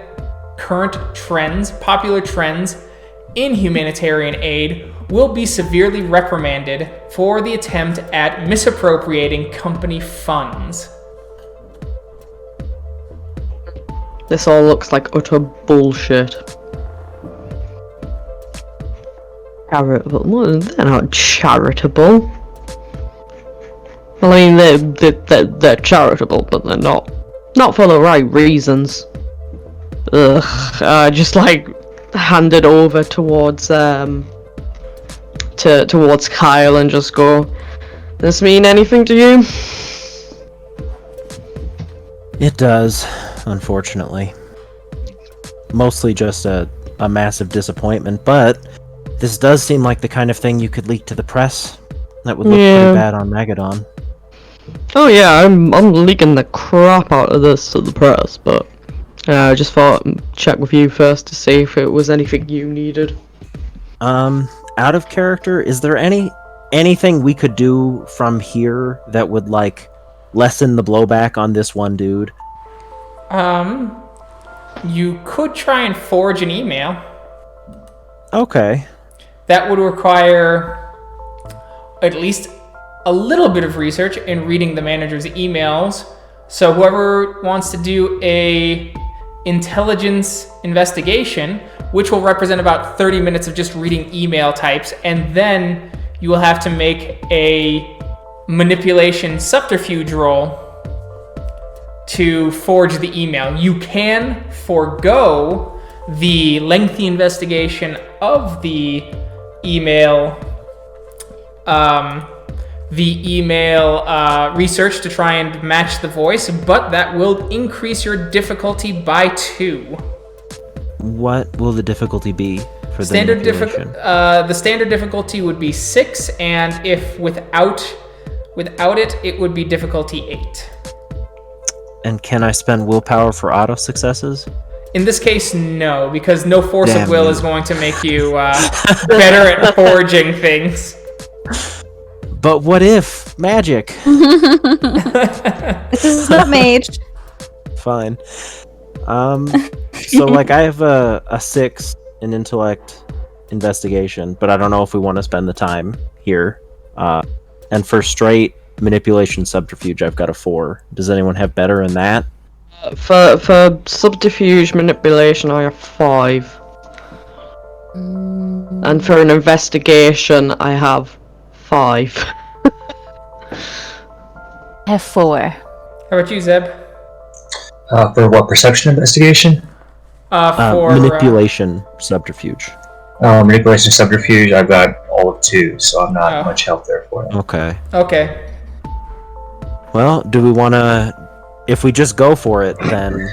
current trends, popular trends in humanitarian aid, will be severely reprimanded for the attempt at misappropriating company funds. This all looks like utter bullshit. Charitable? Well, they're not charitable. Well, I mean, they're charitable, but they're not for the right reasons. Just like hand it over towards towards Kyle and just go, "This mean anything to you?" It does, unfortunately. Mostly just a massive disappointment, but this does seem like the kind of thing you could leak to the press. That would look pretty bad on Magadon. Oh yeah, I'm leaking the crap out of this to the press, but I just thought I'd check with you first to see if it was anything you needed. Out of character, is there anything we could do from here that would like lessen the blowback on this one dude? You could try and forge an email. Okay. That would require at least a little bit of research in reading the manager's emails. So whoever wants to do a intelligence investigation, which will represent about 30 minutes of just reading email types, and then you will have to make a manipulation subterfuge roll to forge the email. You can forego the lengthy investigation of the email research to try and match the voice, but that will increase your difficulty by 2. What will the difficulty be for the Standard manipulation? the standard difficulty would be 6, and if without it, it would be difficulty 8. And can I spend willpower for auto successes? In this case, no, because no force Damn of will you. is going to make you better at forging things. But what if magic? This is not mage. Fine. So like I have a 6 in intellect investigation, but I don't know if we want to spend the time here. And for straight manipulation subterfuge, I've got a 4. Does anyone have better in that? For subterfuge manipulation, I have 5. And for an investigation, I have 5. I have 4. How about you, Zeb? For what, perception investigation? For Manipulation subterfuge. Manipulation subterfuge, I've got all of 2, so I'm not much help there for it. Okay. Okay. Well, do we want to... If we just go for it, then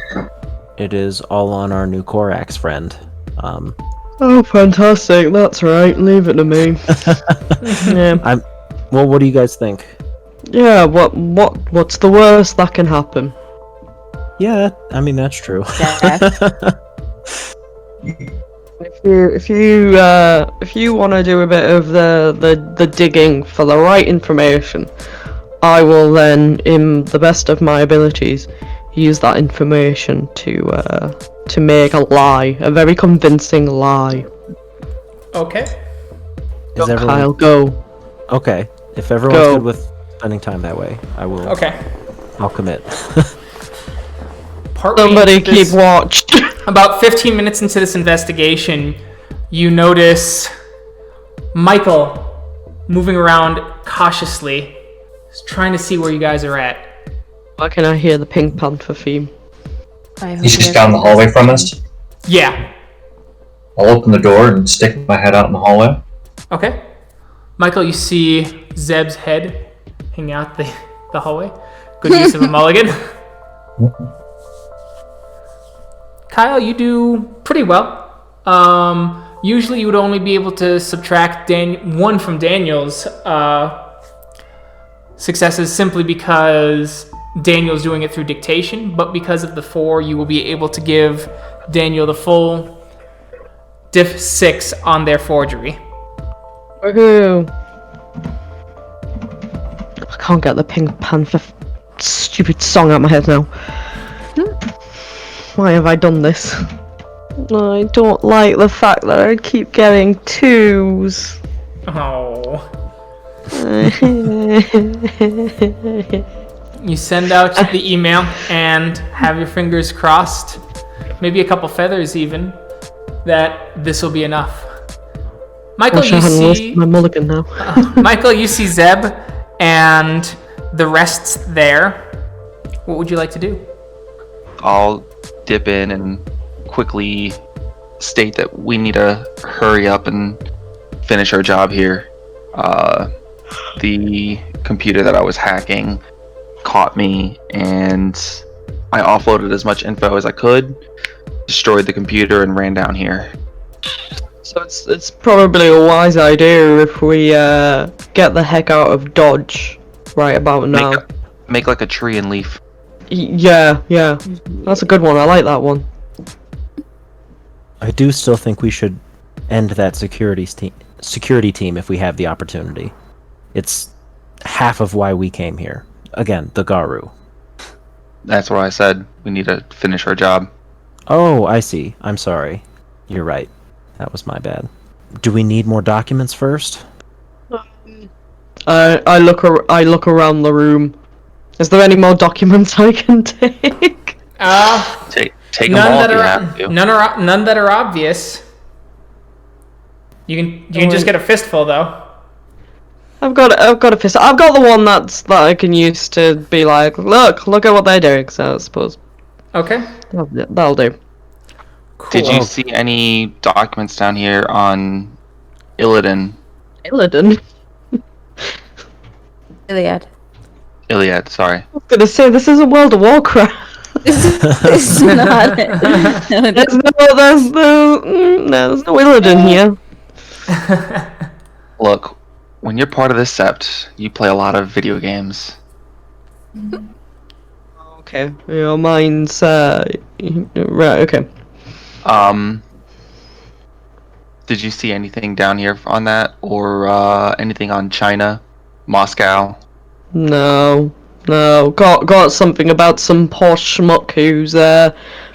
it is all on our new Korax friend. Oh, fantastic! That's right. Leave it to me. Yeah. Well, what do you guys think? Yeah. What's the worst that can happen? Yeah, I mean, that's true. If you want to do a bit of the digging for the right information, I will then, in the best of my abilities, use that information to make a lie, a very convincing lie. Okay. Is everyone... Kyle, go. Okay. If everyone's Go. good with spending time that way, I will. Okay. I'll commit. Somebody keep watch. About 15 minutes into this investigation, you notice Michael moving around cautiously, trying to see where you guys are at. Why can I hear the Pink Panther theme? He's just down the hallway from us. Yeah. I'll open the door and stick my head out in the hallway. Okay. Michael, you see Zeb's head hanging out the hallway. Good use of a mulligan. Kyle, you do pretty well. Usually you would only be able to subtract one from Daniel's successes simply because Daniel's doing it through dictation, but because of the 4, you will be able to give Daniel the full diff 6 on their forgery. Woohoo! I can't get the Pink Panther stupid song out of my head now. Why have I done this? I don't like the fact that I keep getting 2s. Oh. You send out the email and have your fingers crossed, maybe a couple feathers even, that this will be enough. Michael, you see my mulligan now. Michael, you see Zeb and the rest's there. What would you like to do? I'll dip in and quickly state that we need to hurry up and finish our job here. The computer that I was hacking caught me, and I offloaded as much info as I could, destroyed the computer, and ran down here. So it's probably a wise idea if we get the heck out of Dodge right about now. Make like a tree and leaf. Yeah, that's a good one. I like that one. I do still think we should end that security team if we have the opportunity. It's half of why we came here. Again, the Garou. That's what I said. We need to finish our job. Oh, I see. I'm sorry. You're right. That was my bad. Do we need more documents first? I look around the room. Is there any more documents I can take? Take them all if you have to. None that are obvious. You can just get a fistful though. I've got a pistol. I've got the one that I can use to be like, look at what they're doing. So I suppose. Okay. That'll do. Cool. Did you see any documents down here on Illidan? Illidan? Iliad. Sorry. I was gonna say, this isn't World of Warcraft. This is not it. There's no Illidan here. Look, when you're part of this sept, you play a lot of video games. Okay, mine's right. Okay. Did you see anything down here on that, or anything on China, Moscow? No. Got something about some posh schmuck who's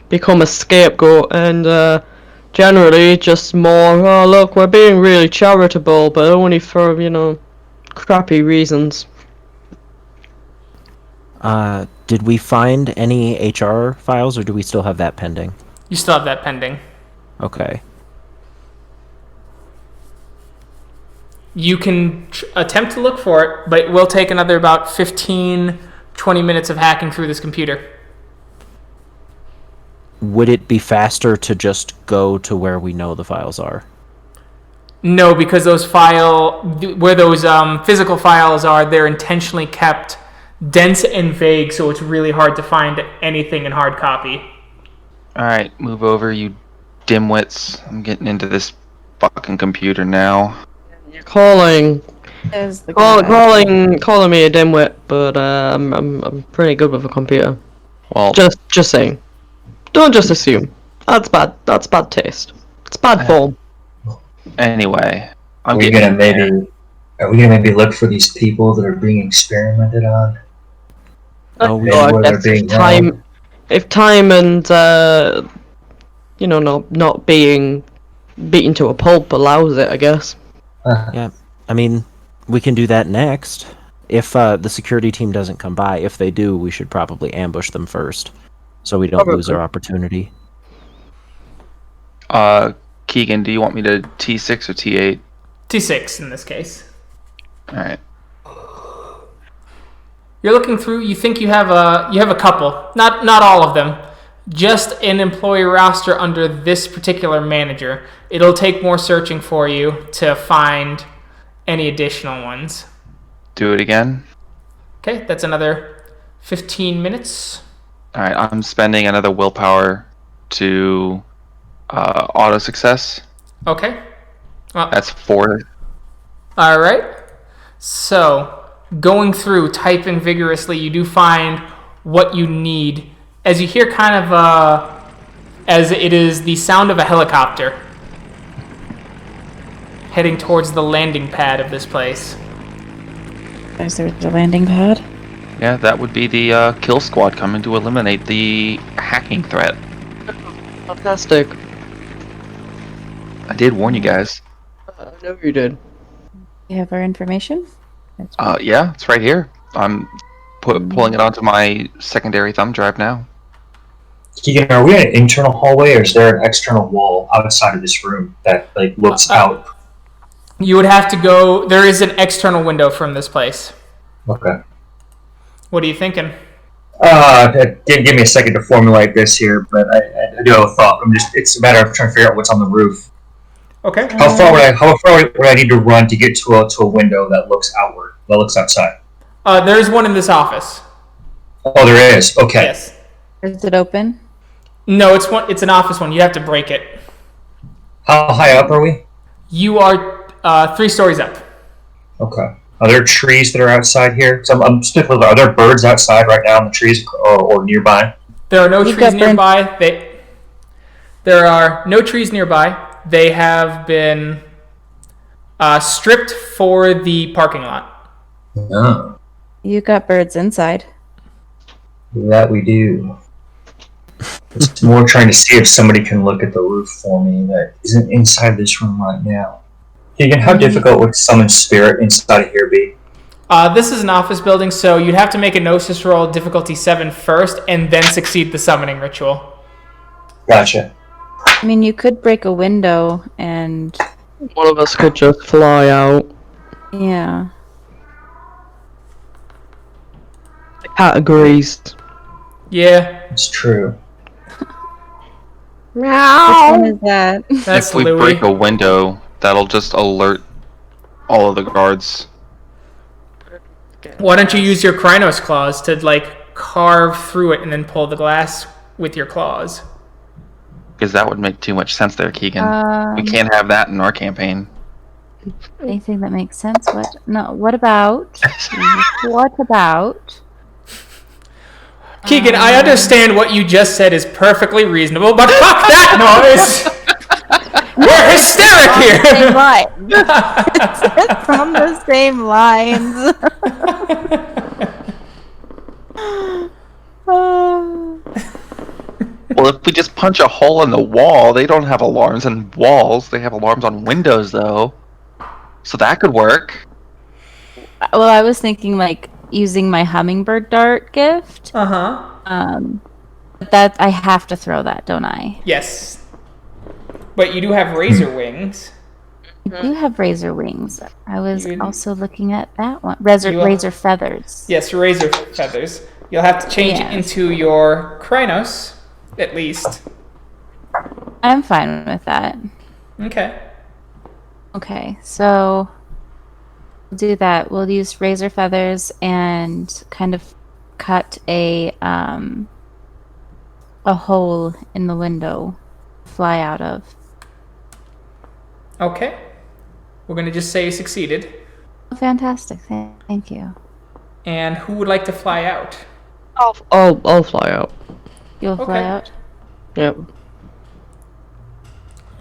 become a scapegoat, and generally just more, oh look, we're being really charitable, but only for, crappy reasons. Did we find any HR files, or do we still have that pending? You still have that pending. Okay. You can attempt to look for it, but it will take another about 15, 20 minutes of hacking through this computer. Would it be faster to just go to where we know the files are? No, because those physical files are, they're intentionally kept dense and vague, so it's really hard to find anything in hard copy. Alright, move over, you dimwits. I'm getting into this fucking computer now. You're calling me a dimwit, but I'm pretty good with a computer. Well, Just saying. Don't just assume. That's bad taste. It's bad form. anyway, Are we gonna maybe look for these people that are being experimented on? Oh, Maybe I where guess they're being if time and not being beaten to a pulp allows it, I guess. Yeah, I mean, we can do that next. If the security team doesn't come by, if they do, we should probably ambush them first, so we don't lose our opportunity. Keegan, do you want me to T6 or T8? T6 in this case. Alright. You're looking through, you think you have a couple. Not all of them. Just an employee roster under this particular manager. It'll take more searching for you to find any additional ones. Do it again. Okay, that's another 15 minutes. Alright, I'm spending another willpower to auto success. Okay. Well, That's 4. all right. So, going through, typing vigorously, you do find what you need. As you hear kind of, as it is the sound of a helicopter heading towards the landing pad of this place. Is there a landing pad? Yeah, that would be the kill squad coming to eliminate the hacking threat. Fantastic. I did warn you guys. I know you did. You have our information? Yeah, it's right here. I'm pulling it onto my secondary thumb drive now. Keegan, are we in an internal hallway, or is there an external wall outside of this room that like looks out? You would have to go... There is an external window from this place. Okay. What are you thinking? Give me a second to formulate this here, but I do have a thought. It's a matter of trying to figure out what's on the roof. Okay. How far would I need to run to get to a window that looks outward, that looks outside? There's one in this office. Oh, there is. Okay. Yes. Is it open? No, it's an office one. You have to break it. How high up are we? You are 3 stories up. Okay. Are there trees that are outside here? So I'm speculating. Are there birds outside right now in the trees or nearby? There are no You've trees got nearby. There are no trees nearby. They have been stripped for the parking lot. No. You got birds inside. That we do. It's more trying to see if somebody can look at the roof for me that isn't inside this room right now. Keegan, how difficult would summon spirit inside of here be? This is an office building, so you'd have to make a Gnosis roll difficulty 7 first, and then succeed the summoning ritual. Gotcha. I mean, you could break a window and... One of us could just fly out. Yeah. The cat agrees. Yeah, It's true. Which one is that? that's If we Louis. break a window, that'll just alert all of the guards. Why don't you use your Krynos claws to, like, carve through it and then pull the glass with your claws? Because that would make too much sense there, Keegan. We can't have that in our campaign. Anything that makes sense? What? No. What about? What about? Keegan, I understand what you just said is perfectly reasonable, but fuck that noise! We're hysteric Same here! line. It's from the same lines. Well, if we just punch a hole in the wall, they don't have alarms on walls. They have alarms on windows, though. So that could work. Well, I was thinking like using my hummingbird dart gift. Uh-huh. But that I have to throw that, don't I? Yes. But you do have razor wings. I do have razor wings. I was You- also looking at that one. Razor feathers. Yes, razor feathers. You'll have to change it Yes. into your Krynos, at least. I'm fine with that. Okay. Okay, so we'll do that. We'll use razor feathers and kind of cut a hole in the window, fly out of. Okay. We're going to just say you succeeded. Oh, fantastic! Thank you. And who would like to fly out? I'll fly out. You'll fly Okay. out. Yep.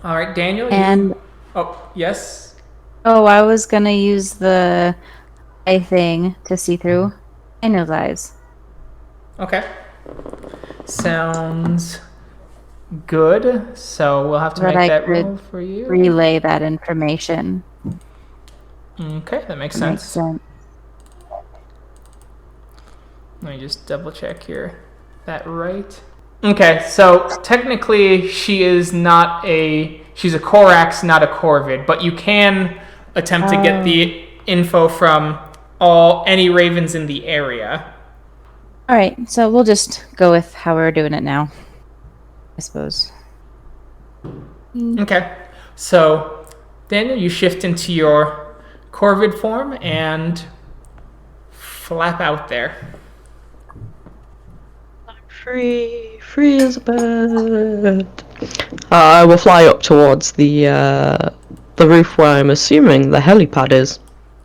All right, Daniel. And Oh, yes. I was gonna use the eye thing to see through Daniel's eyes. Okay. Sounds good. So we'll have to But make I that could roll for you. Relay that information. Okay, that makes Makes sense. sense. Let me just double check here. That right? Okay, so technically she's a Corax, not a Corvid, but you can attempt to get the info from any ravens in the area. All right, so we'll just go with how we're doing it now, I suppose. Okay, so Daniel, you shift into your Corvid form and flap out there. Free as a bird. I will fly up towards the roof where I'm assuming the helipad is.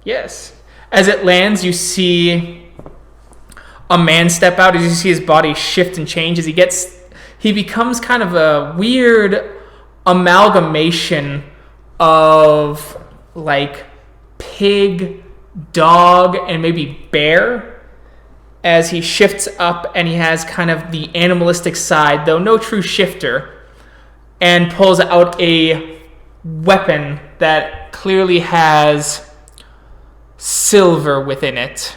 Yes. As it lands, you see a man step out. As you see his body shift and change, as he becomes kind of a weird amalgamation of like pig, dog, and maybe bear. As he shifts up and he has kind of the animalistic side, though no true shifter, and pulls out a weapon that clearly has silver within it.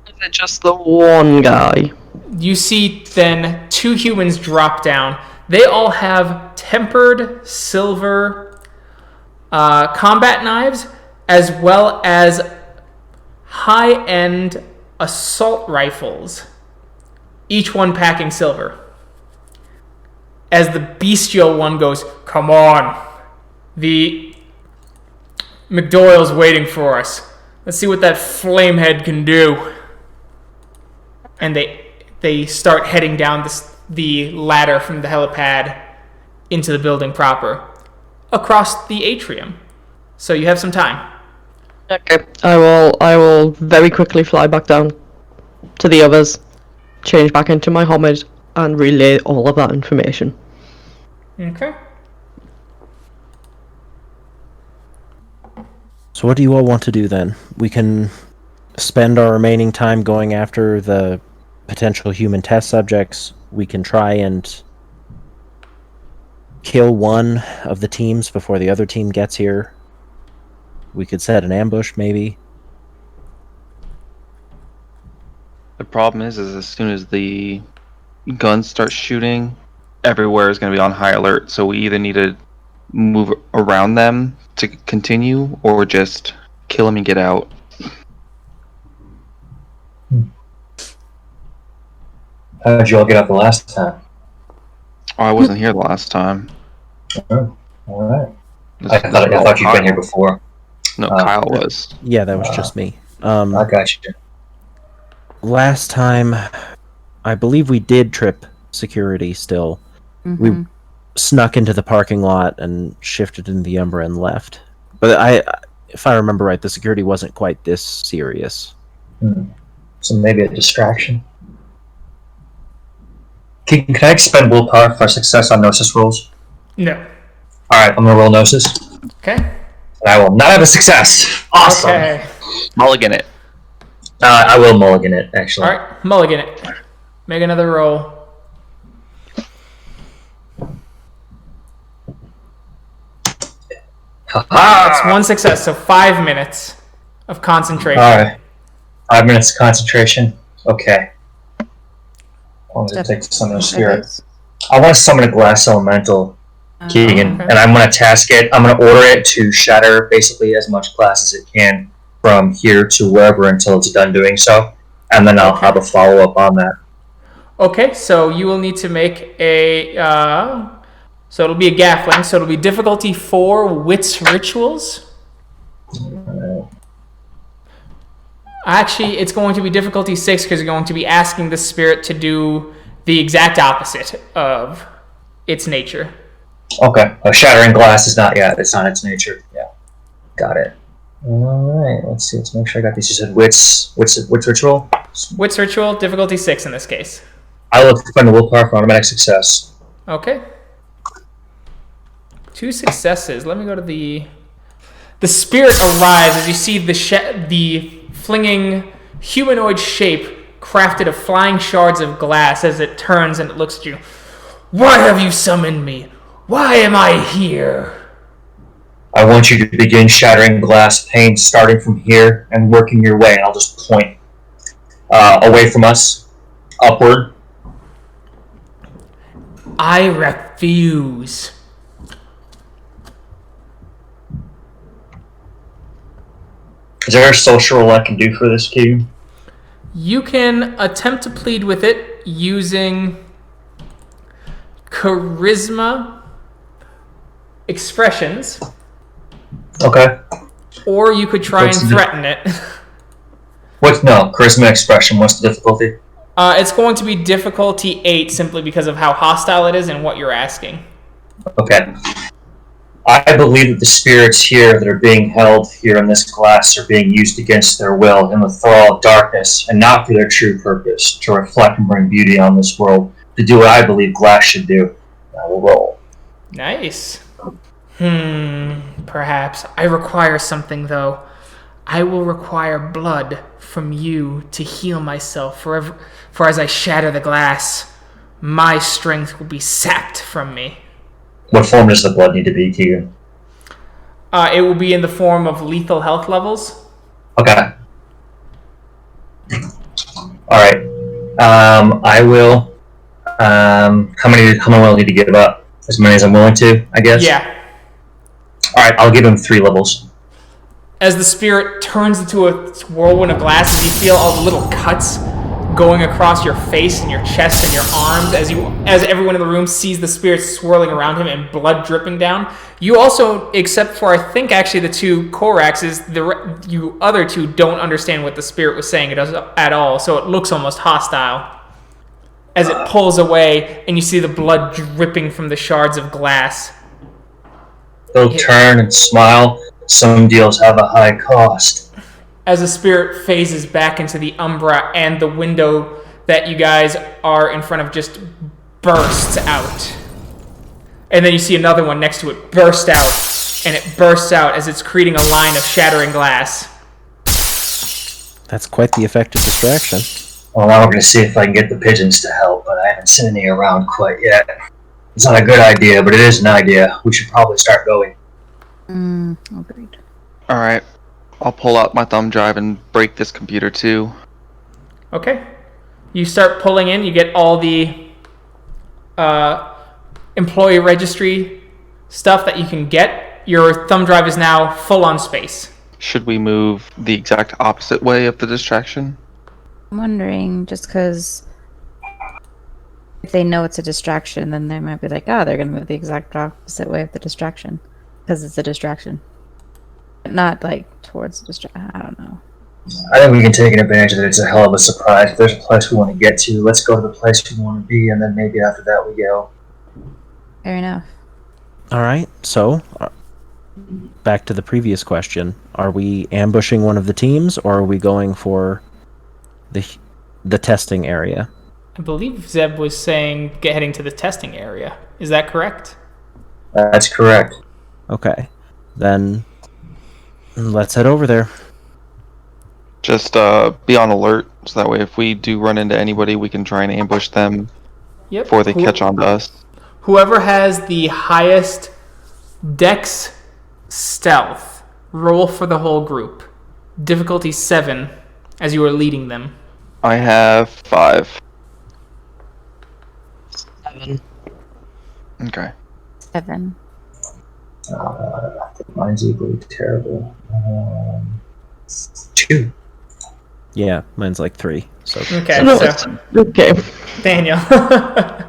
Is it just the one guy? You see then 2 humans drop down. They all have tempered silver combat knives, as well as high-end assault rifles, each one packing silver. As the bestial one goes, "Come on, the McDoyle's waiting for us. Let's see what that flamehead can do." And they start heading down the ladder from the helipad into the building proper, across the atrium. So you have some time. Okay. I will very quickly fly back down to the others, change back into my homage, and relay all of that information. Okay. So what do you all want to do then? We can spend our remaining time going after the potential human test subjects. We can try and kill one of the teams before the other team gets here. We could set an ambush, maybe. The problem is as soon as the guns start shooting, everywhere is going to be on high alert. So we either need to move around them to continue, or just kill them and get out. How did you all get out the last time? Oh, I wasn't here the last time. Oh, all right. I thought you'd been here before. No, Kyle was. Yeah, that was just me. I got you. Last time, I believe we did trip security still. Mm-hmm. We snuck into the parking lot and shifted into the Umbra and left. But if I remember right, the security wasn't quite this serious. So maybe a distraction. Keegan, can I expend willpower for success on Gnosis rolls? No. Alright, I'm gonna roll Gnosis. Okay. And I will not have a success! Awesome! Okay. Mulligan it. I will mulligan it, actually. Alright, mulligan it. Make another roll. That's 1 success, so 5 minutes of concentration. Alright. 5 minutes of concentration. Okay. I want to take summon a spirit. I want to summon a glass elemental, Keegan, okay. and I'm going to task it. I'm going to order it to shatter basically as much glass as it can from here to wherever until it's done doing so, and then I'll have a follow-up on that. Okay, so you will need to make a... so it'll be a gaffling, so it'll be difficulty 4 wits rituals. Actually, it's going to be difficulty 6 because you're going to be asking the spirit to do the exact opposite of its nature. Okay. Shattering glass is not yet. It's not its nature. Yeah. Got it. Alright, let's see. Let's make sure I got these. You said wits ritual? Wits ritual, difficulty 6 in this case. I will spend the willpower for automatic success. Okay. 2 successes. Let me go to the... The spirit arrives as you see the flinging humanoid shape crafted of flying shards of glass as it turns and it looks at you. Why have you summoned me? Why am I here? I want you to begin shattering glass panes starting from here and working your way, and I'll just point away from us, upward. I refuse. Is there a social role I can do for this, Keegan? You can attempt to plead with it using charisma expressions. Okay. Or you could try and threaten it. No, charisma expression, what's the difficulty? It's going to be difficulty 8 simply because of how hostile it is and what you're asking. Okay. I believe that the spirits here that are being held here in this glass are being used against their will in the thrall of darkness and not for their true purpose, to reflect and bring beauty on this world, to do what I believe glass should do. I will roll. Nice. Perhaps. I require something, though. I will require blood from you to heal myself, for as I shatter the glass, my strength will be sapped from me. What form does the blood need to be, Keegan? It will be in the form of lethal health levels. Okay. Alright. I will... how many will I need to give up? As many as I'm willing to, I guess? Yeah. Alright, I'll give him 3 levels. As the spirit turns into a whirlwind of glass, as you feel all the little cuts going across your face and your chest and your arms, as everyone in the room sees the spirit swirling around him and blood dripping down, you also, except for I think actually the 2 Koraxes, you other 2 don't understand what the spirit was saying at all, so it looks almost hostile. As it pulls away and you see the blood dripping from the shards of glass. They'll turn and smile. Some deals have a high cost. As the spirit phases back into the Umbra and the window that you guys are in front of just bursts out. And then you see another one next to it burst out. And it bursts out as it's creating a line of shattering glass. That's quite the effective distraction. Well, now we're going to see if I can get the pigeons to help, but I haven't sent any around quite yet. It's not a good idea, but it is an idea. We should probably start going. Agreed. Alright. I'll pull out my thumb drive and break this computer too. Okay. You start pulling in, you get all the employee registry stuff that you can get. Your thumb drive is now full on space. Should we move the exact opposite way of the distraction? I'm wondering, just because if they know it's a distraction, then they might be like, oh, they're going to move the exact opposite way of the distraction. Because it's a distraction. Not like towards the distraction. I don't know. I think we can take advantage of it. It's a hell of a surprise. If there's a place we want to get to, let's go to the place we want to be, and then maybe after that we go. Fair enough. Alright, so, back to the previous question. Are we ambushing one of the teams, or are we going for the testing area? I believe Zeb was saying heading to the testing area. Is that correct? That's correct. Okay, then let's head over there. Just be on alert, so that way if we do run into anybody, we can try and ambush them before they catch on to us. Whoever has the highest dex stealth, roll for the whole group. Difficulty 7, as you are leading them. I have 5. 7. Okay. 7. Mine's equally terrible. 2. Yeah, mine's like 3. So Okay, No, so okay. Daniel. Why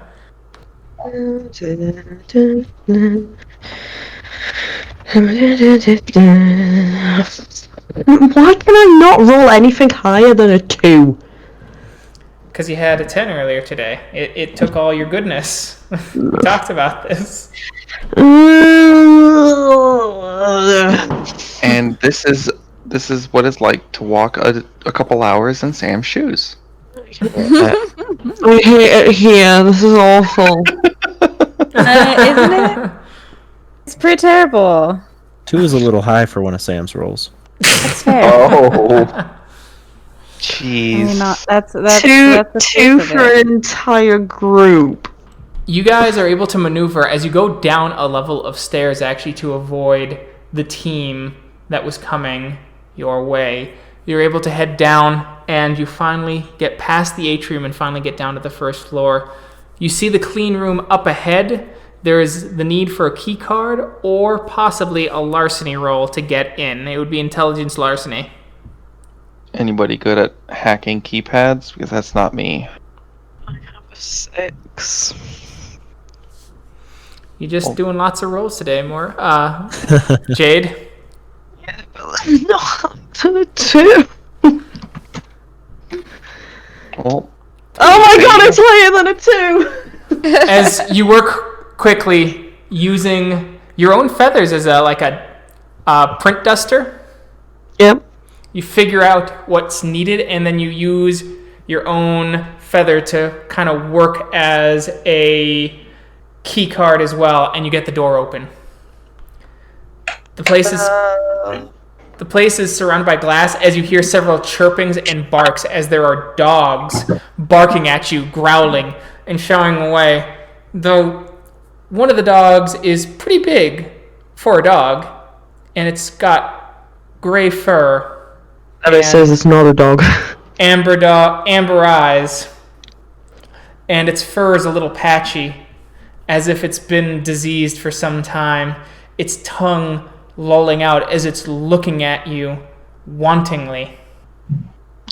can I not roll anything higher than a 2? Because you had a 10 earlier today. It took all your goodness. We talked about this. And this is what it's like to walk a couple hours in Sam's shoes. I hate it here. This is awful. Isn't it? It's pretty terrible. 2 is a little high for one of Sam's rolls. That's fair. Oh. I mean, Jeez. that's two the two truth of for it. an entire group. You guys are able to maneuver as you go down a level of stairs actually to avoid the team that was coming your way. You're able to head down and you finally get past the atrium and finally get down to the first floor. You see the clean room up ahead. There is the need for a key card or possibly a larceny roll to get in. It would be intelligence larceny. Anybody good at hacking keypads? Because that's not me. I have a 6. You're just doing lots of rolls today, more. Jade? Yeah, but I'm not to the 2. Well, Oh my god, it's higher than a 2! As you work quickly using your own feathers as a print duster, Yep. you figure out what's needed, and then you use your own feather to kind of work as a key card as well, and you get the door open. The place is surrounded by glass as you hear several chirpings and barks as there are dogs barking at you, growling and shying away. Though one of the dogs is pretty big for a dog, and it's got gray fur. And it says it's not a dog. Amber eyes, and its fur is a little patchy, as if it's been diseased for some time. Its tongue lolling out as it's looking at you wantingly.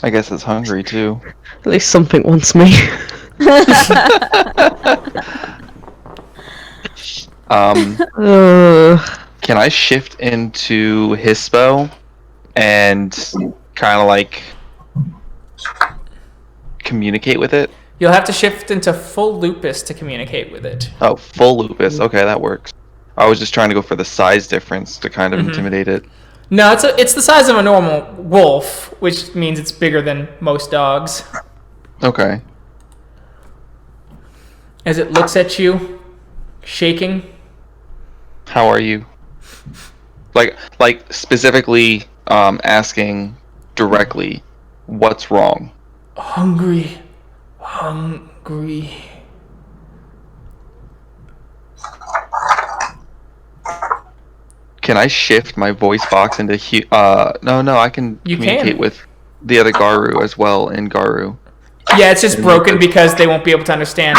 I guess it's hungry too. At least something wants me. Can I shift into Hispo and kind of like communicate with it? You'll have to shift into full lupus to communicate with it. Oh, full lupus. Okay, that works. I was just trying to go for the size difference to kind of intimidate it. No, it's the size of a normal wolf, which means it's bigger than most dogs. Okay. As it looks at you, shaking. How are you? Like specifically asking directly, what's wrong? Hungry. Can I shift my voice box into no, I can communicate with the other Garou as well in Garou. Yeah, it's just broken because they won't be able to understand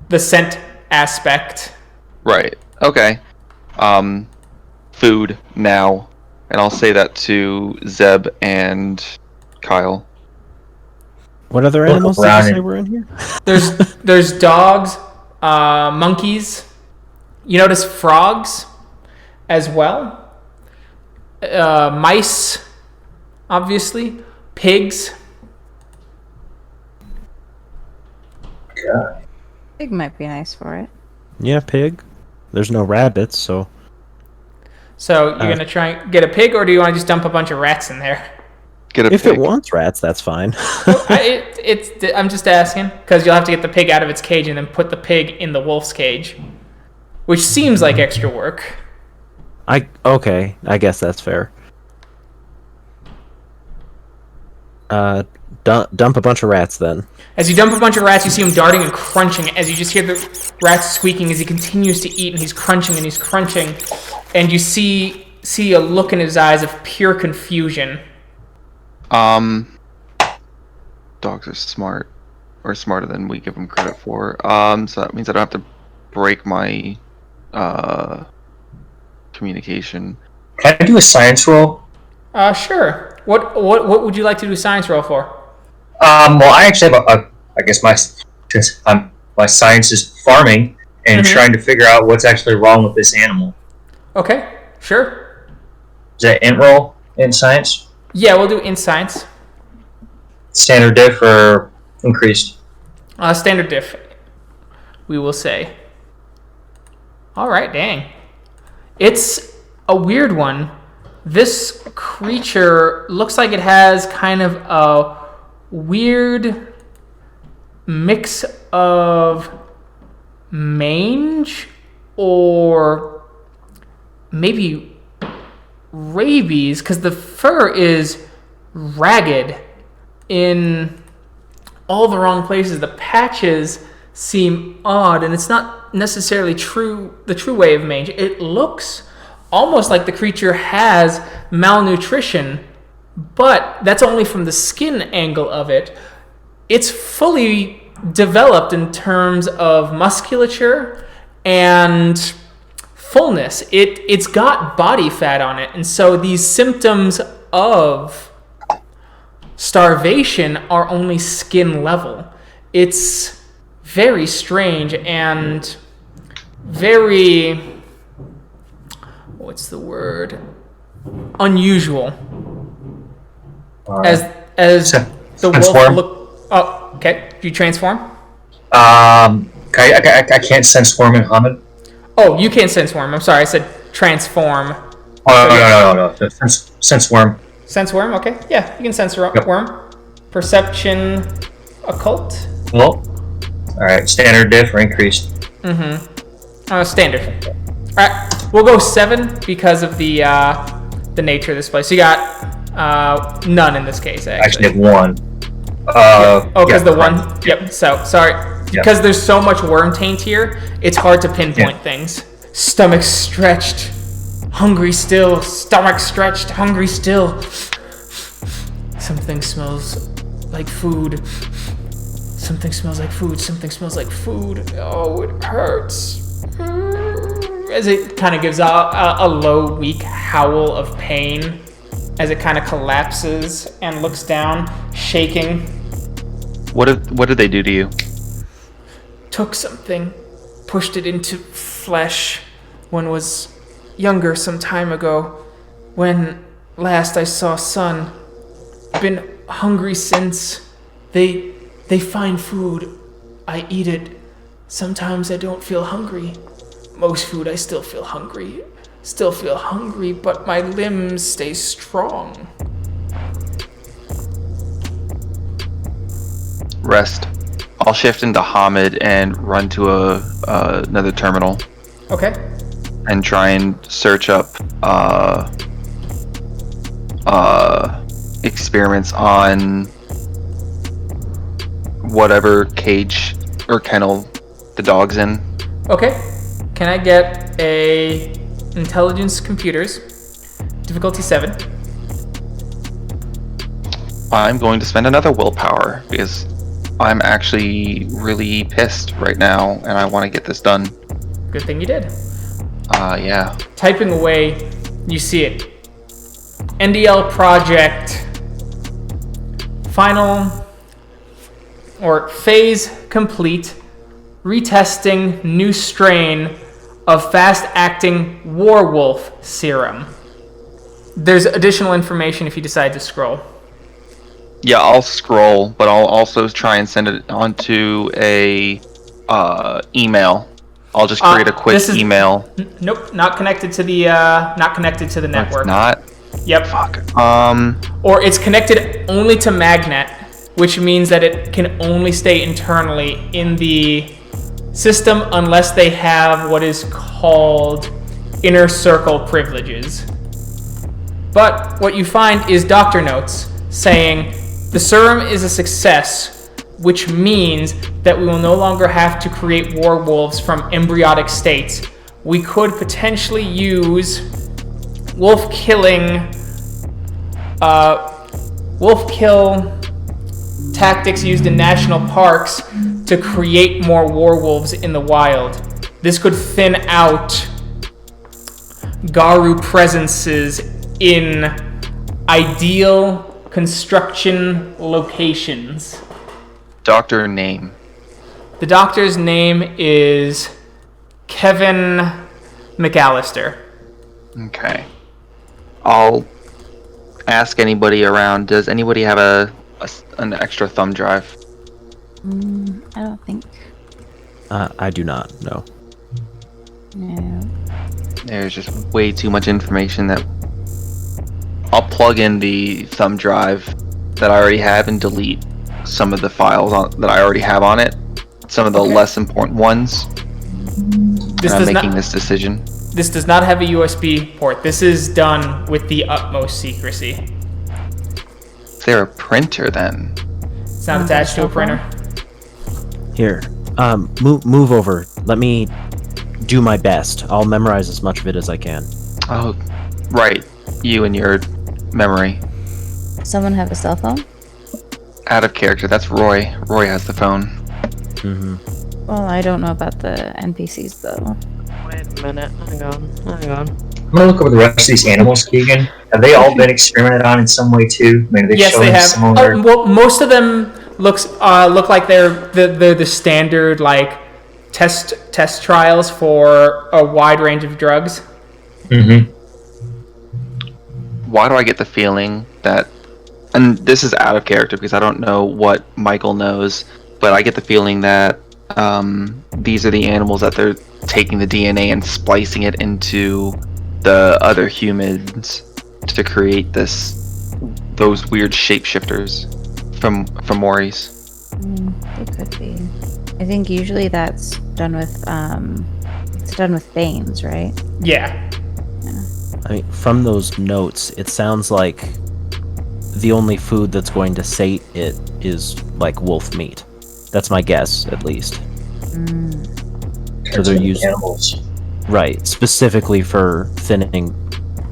the scent aspect. Right. Okay. Food now. And I'll say that to Zeb and Kyle. What other animals did you say were in here? There's dogs, monkeys. You notice frogs as well. Mice, obviously. Pigs. God. Pig might be nice for it. Yeah, pig. There's no rabbits, so... So you're going to try and get a pig, or do you want to just dump a bunch of rats in there? Get a if pig. it wants rats, that's fine. I'm just asking, because you'll have to get the pig out of its cage and then put the pig in the wolf's cage, which seems like extra work. Okay, I guess that's fair. Dump a bunch of rats then. As you dump a bunch of rats, you see him darting and crunching as you just hear the rats squeaking as he continues to eat, and he's crunching and he's crunching, and you see a look in his eyes of pure confusion. Dogs are smart, or smarter than we give them credit for. So that means I don't have to break my communication. Can I do a science roll? Sure. What would you like to do a science roll for? Well, I actually have I guess my science is farming and trying to figure out what's actually wrong with this animal. Okay, sure. Is that int roll in science? Yeah, we'll do in science. Standard diff or increased? Standard diff, we will say. All right, dang. It's a weird one. This creature looks like it has kind of a weird mix of mange or maybe rabies, because the fur is ragged in all the wrong places. The patches seem odd, and it's not necessarily the true way of mange. It looks almost like the creature has malnutrition, but that's only from the skin angle of it. It's fully developed in terms of musculature and fullness. It's got body fat on it, and so these symptoms of starvation are only skin level. It's very strange and very, what's the word? Unusual. Right. As the wolf Transform. Oh, okay. Do you transform? I can't sense form in Hamid. Oh, you can't sense worm. I'm sorry, I said transform. Oh, no. Sense worm. Sense worm, okay. Yeah, you can sense worm. Perception, occult. Well, alright, standard diff or increased? Standard. Alright, we'll go 7 because of the nature of this place. You got none in this case, actually. Actually, have 1. Because the one. Yep. So sorry. Because there's so much worm taint here, it's hard to pinpoint things. Stomach stretched, hungry still. Stomach stretched, hungry still. Something smells like food. Something smells like food. Something smells like food. Oh, it hurts. As it kind of gives out a low, weak howl of pain as it kind of collapses and looks down, shaking. What did they do to you? Took something, pushed it into flesh when was younger some time ago. When last I saw Sun. Been hungry since. They find food. I eat it. Sometimes I don't feel hungry. Most food I still feel hungry. Still feel hungry, but my limbs stay strong. Rest. I'll shift into Hamid and run to another terminal. Okay. And try and search up experiments on whatever cage or kennel the dog's in. Okay. Can I get a intelligence computers? Difficulty 7. I'm going to spend another willpower because I'm actually really pissed right now and I want to get this done. Good thing you did. Yeah. Typing away, you see it. NDL project. Final or phase complete. Retesting new strain of fast-acting werewolf serum. There's additional information if you decide to scroll. Yeah, I'll scroll, but I'll also try and send it onto a email. I'll just create a quick email. Nope, not connected to the network. It's not. Yep. Fuck. Or it's connected only to Magnet, which means that it can only stay internally in the system unless they have what is called inner circle privileges. But what you find is doctor notes saying the serum is a success, which means that we will no longer have to create werewolves from embryonic states. We could potentially use wolf kill tactics used in national parks to create more werewolves in the wild. This could thin out Garou presences in ideal construction locations. Doctor name. The doctor's name is Kevin McAllister. Okay. I'll ask anybody around. Does anybody have an extra thumb drive? I don't think. I do not, no. No. There's just way too much information that I'll plug in the thumb drive that I already have and delete some of the files that I already have on it. Some of the less important ones. I'm making this decision. This does not have a USB port. This is done with the utmost secrecy. Is there a printer then? It's not attached to a printer. Here, move over. Let me do my best. I'll memorize as much of it as I can. Oh, right. You and your memory. Someone have a cell phone? Out of character. That's Roy. Roy has the phone. Mm-hmm. Well, I don't know about the NPCs though. Wait a minute. Hang on. I'm gonna look over the rest of these animals, Keegan. Have they all been experimented on in some way too? I mean, are they Yes, showing they have. similar? Well, most of them look like they're the standard like test trials for a wide range of drugs. Mm-hmm. Why do I get the feeling that and this is out of character because I don't know what Michael knows, but I get the feeling that these are the animals that they're taking the DNA and splicing it into the other humans to create those weird shapeshifters from Maury's. It could be. I think usually that's done with it's done with veins, right? Yeah. I mean, from those notes, it sounds like the only food that's going to sate it is like wolf meat. That's my guess, at least. So they're used animals. right specifically for thinning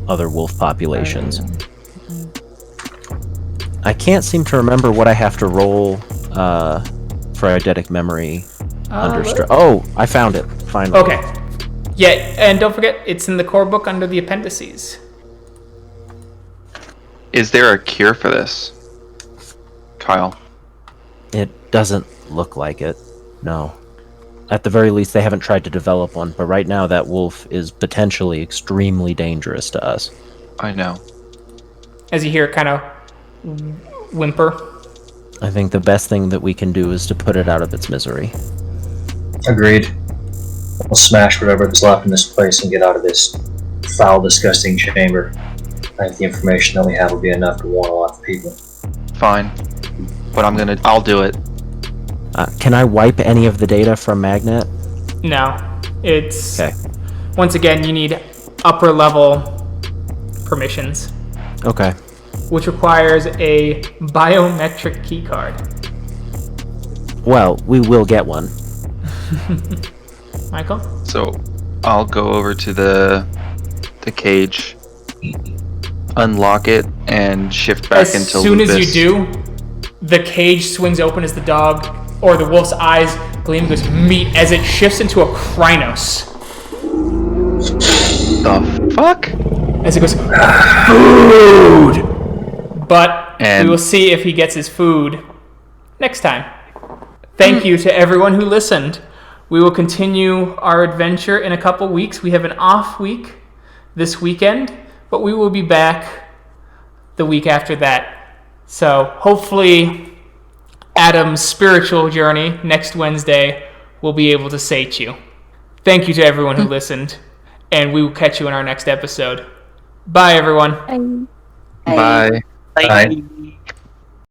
other wolf populations. I can't seem to remember what I have to roll for eidetic memory under stress. Oh, I found it finally. Okay. Yeah, and don't forget, it's in the core book under the appendices. Is there a cure for this, Kyle? It doesn't look like it. No. At the very least, they haven't tried to develop one, but right now that wolf is potentially extremely dangerous to us. I know. As you hear it kind of whimper. I think the best thing that we can do is to put it out of its misery. Agreed. We'll smash whatever's left in this place and get out of this foul, disgusting chamber. I think the information that we have will be enough to warn a lot of people. Fine. But I'll do it. Can I wipe any of the data from Magnet? No. It's... Okay. Once again, you need upper level permissions, Okay. which requires a biometric keycard. Well, we will get one. Michael? So I'll go over to the cage, unlock it, and shift back As into soon as Lupus. you do, the cage swings open as the dog, or the wolf's eyes gleam, goes meat as it shifts into a Krynos. The fuck? As it goes, food! But And- we will see if he gets his food next time. Thank you to everyone who listened. We will continue our adventure in a couple weeks. We have an off week this weekend, but we will be back the week after that. So hopefully Adam's spiritual journey next Wednesday will be able to sate you. Thank you to everyone who listened, and we will catch you in our next episode. Bye, everyone. Bye. Bye.